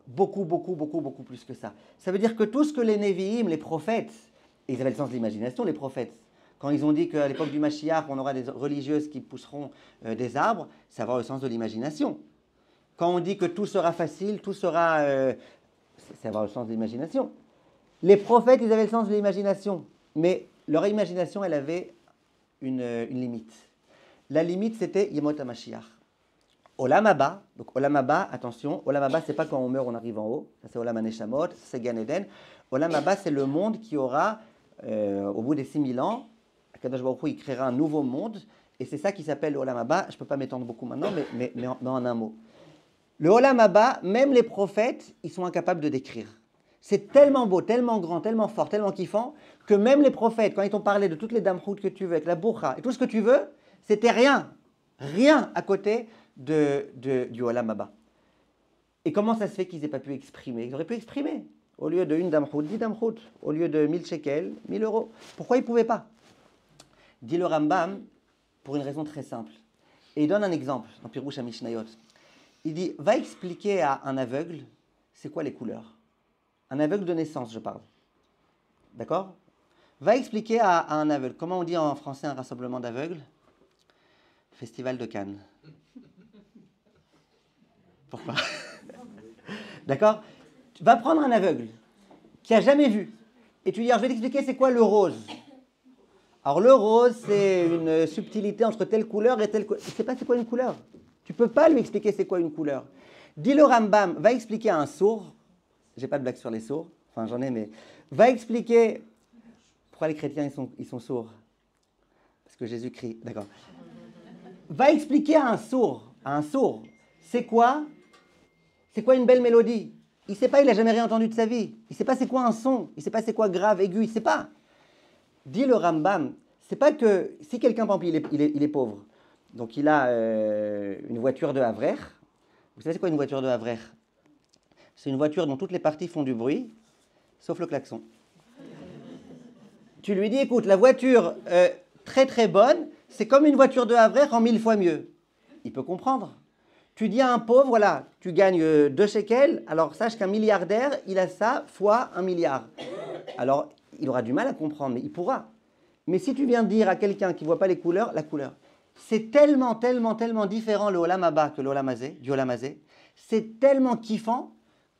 beaucoup plus que ça. Ça veut dire que tout ce que les Nevi'im, les prophètes, Et ils avaient le sens de l'imagination, les prophètes. Quand ils ont dit qu'à l'époque du Mashiach, on aura des religieuses qui pousseront des arbres, ça va au sens de l'imagination. Quand on dit que tout sera facile, tout sera... ça va au sens de l'imagination. Les prophètes, ils avaient le sens de l'imagination. Mais leur imagination, elle avait une limite. La limite, c'était Yemot HaMashiach. Olam Haba, donc Olam Haba, attention, Olam Haba, c'est pas quand on meurt, on arrive en haut. Ça, c'est Olam HaNeshamot, c'est Gan Eden. Olam Haba, c'est le monde qui aura, au bout des 6000 ans, Akadosh Baruch Hu, il créera un nouveau monde. Et c'est ça qui s'appelle Olam Haba. Je ne peux pas m'étendre beaucoup maintenant, mais en un mot. Le Olam Haba, même les prophètes, ils sont incapables de décrire. C'est tellement beau, tellement grand, tellement fort, tellement kiffant, que même les prophètes, quand ils t'ont parlé de toutes les damroutes que tu veux, avec la bourra et tout ce que tu veux, c'était rien à côté du Olam Haba. Et comment ça se fait qu'ils n'aient pas pu exprimer? Ils auraient pu exprimer. Au lieu de une damrout, 10 damrout. Au lieu de 1000 shekels, 1000 euros. Pourquoi ils ne pouvaient pas? Dit le Rambam, pour une raison très simple. Et il donne un exemple dans Pirouche HaMishnayot. Il dit, va expliquer à un aveugle, c'est quoi les couleurs? Un aveugle de naissance, je parle. D'accord? Va expliquer à un aveugle. Comment on dit en français un rassemblement d'aveugles? Festival de Cannes. Pourquoi? D'accord? Tu vas prendre un aveugle qui n'a jamais vu. Et tu lui dis, alors, je vais t'expliquer c'est quoi le rose. Alors le rose, c'est une subtilité entre telle couleur et telle couleur. Il ne sait pas c'est quoi une couleur. Tu ne peux pas lui expliquer c'est quoi une couleur. Dis le Rambam, va expliquer à un sourd. J'ai pas de blague sur les sourds. Enfin, j'en ai, mais... Va expliquer... Pourquoi les chrétiens, ils sont sourds? Parce que Jésus crie. D'accord. Va expliquer à un sourd, c'est quoi une belle mélodie? Il ne sait pas, il n'a jamais rien entendu de sa vie. Il ne sait pas c'est quoi un son. Il ne sait pas c'est quoi grave, aigu. Il ne sait pas. Dit le Rambam, c'est pas que... Si quelqu'un, par exemple, il est pauvre, donc il a une voiture de Havrer. Vous savez c'est quoi une voiture de Havrer? C'est une voiture dont toutes les parties font du bruit, sauf le klaxon. Tu lui dis, écoute, la voiture très très bonne, c'est comme une voiture de Havrer en 1000 fois mieux. Il peut comprendre. Tu dis à un pauvre, voilà, tu gagnes 2 shekels, alors sache qu'un milliardaire, il a ça fois 1 milliard. Alors, il aura du mal à comprendre, mais il pourra. Mais si tu viens dire à quelqu'un qui ne voit pas les couleurs, la couleur. C'est tellement, tellement, tellement différent le Olam Haba que le Olam Hazé, du Olam Hazé. C'est tellement kiffant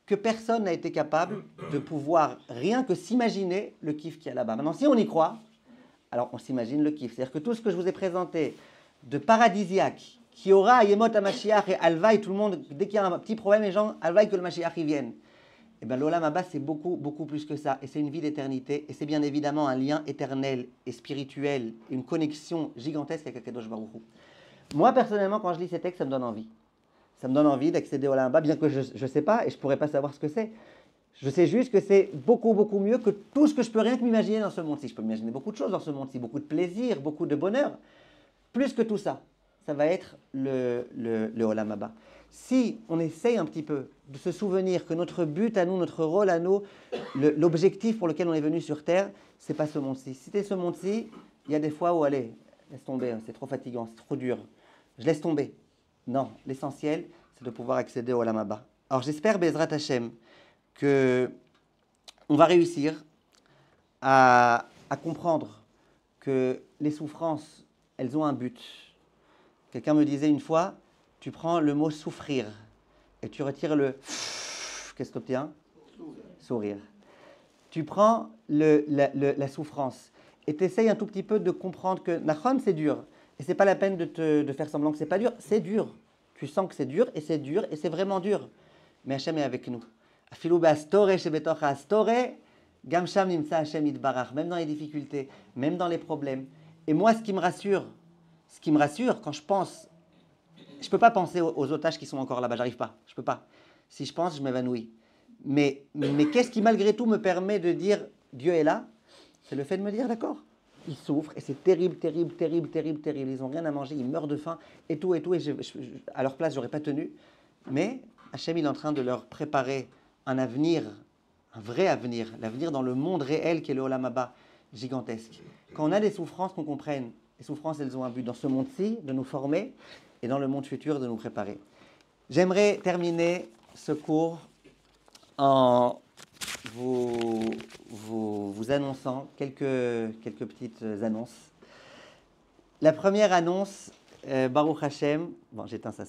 que personne n'a été capable de pouvoir rien que s'imaginer le kiff qu'il y a là-bas. Maintenant, si on y croit, alors on s'imagine le kiff. C'est-à-dire que tout ce que je vous ai présenté de paradisiaque, qui aura Yemot HaMashiach et Alvaï, tout le monde, dès qu'il y a un petit problème, les gens, Alvaï que le Mashiach y vienne. Eh bien, l'Olam Haba, c'est beaucoup, beaucoup plus que ça. Et c'est une vie d'éternité. Et c'est bien évidemment un lien éternel et spirituel, une connexion gigantesque avec Akadosh Baruch Hu. Moi, personnellement, quand je lis ces textes, ça me donne envie. Ça me donne envie d'accéder au Olam Haba, bien que je ne sais pas et je ne pourrais pas savoir ce que c'est. Je sais juste que c'est beaucoup, beaucoup mieux que tout ce que je peux rien que m'imaginer dans ce monde-ci. Je peux m'imaginer beaucoup de choses dans ce monde-ci, beaucoup de plaisir, beaucoup de bonheur. Plus que tout ça, ça va être le Olam Haba. Si on essaye un petit peu de se souvenir que notre but à nous, notre rôle à nous, l'objectif pour lequel on est venu sur Terre, c'est pas ce monde-ci. Si c'est ce monde-ci, il y a des fois où, allez, laisse tomber, hein, c'est trop fatigant, c'est trop dur. Je laisse tomber. Non, l'essentiel, c'est de pouvoir accéder au Olam Haba. Alors j'espère, Bezrat Hashem, qu'on va réussir à comprendre que les souffrances, elles ont un but. Quelqu'un me disait une fois, tu prends le mot souffrir et tu retires le qu'est-ce que tu obtiens? Sourire. Tu prends la souffrance et tu essayes un tout petit peu de comprendre que Nachon, c'est dur. Et ce n'est pas la peine de faire semblant que ce n'est pas dur. C'est dur. Tu sens que c'est dur et c'est vraiment dur. Mais Hachem est avec nous. Même dans les difficultés, même dans les problèmes. Et moi, ce qui me rassure quand je pense, je ne peux pas penser aux otages qui sont encore là-bas, j'arrive pas, je ne peux pas. Si je pense, je m'évanouis. Mais qu'est-ce qui malgré tout me permet de dire Dieu est là? C'est le fait de me dire d'accord. Ils souffrent et c'est terrible, terrible, terrible, terrible, terrible. Ils n'ont rien à manger, ils meurent de faim et tout. Et à leur place, je n'aurais pas tenu. Mais Hachem, il est en train de leur préparer un avenir, un vrai avenir, l'avenir dans le monde réel qui est le Olam Haba, gigantesque. Quand on a des souffrances, qu'on comprenne, les souffrances, elles ont un but dans ce monde-ci, de nous former, et dans le monde futur, de nous préparer. J'aimerais terminer ce cours en vous annonçant quelques petites annonces. La première annonce, Baruch Hashem, bon, j'éteins ça.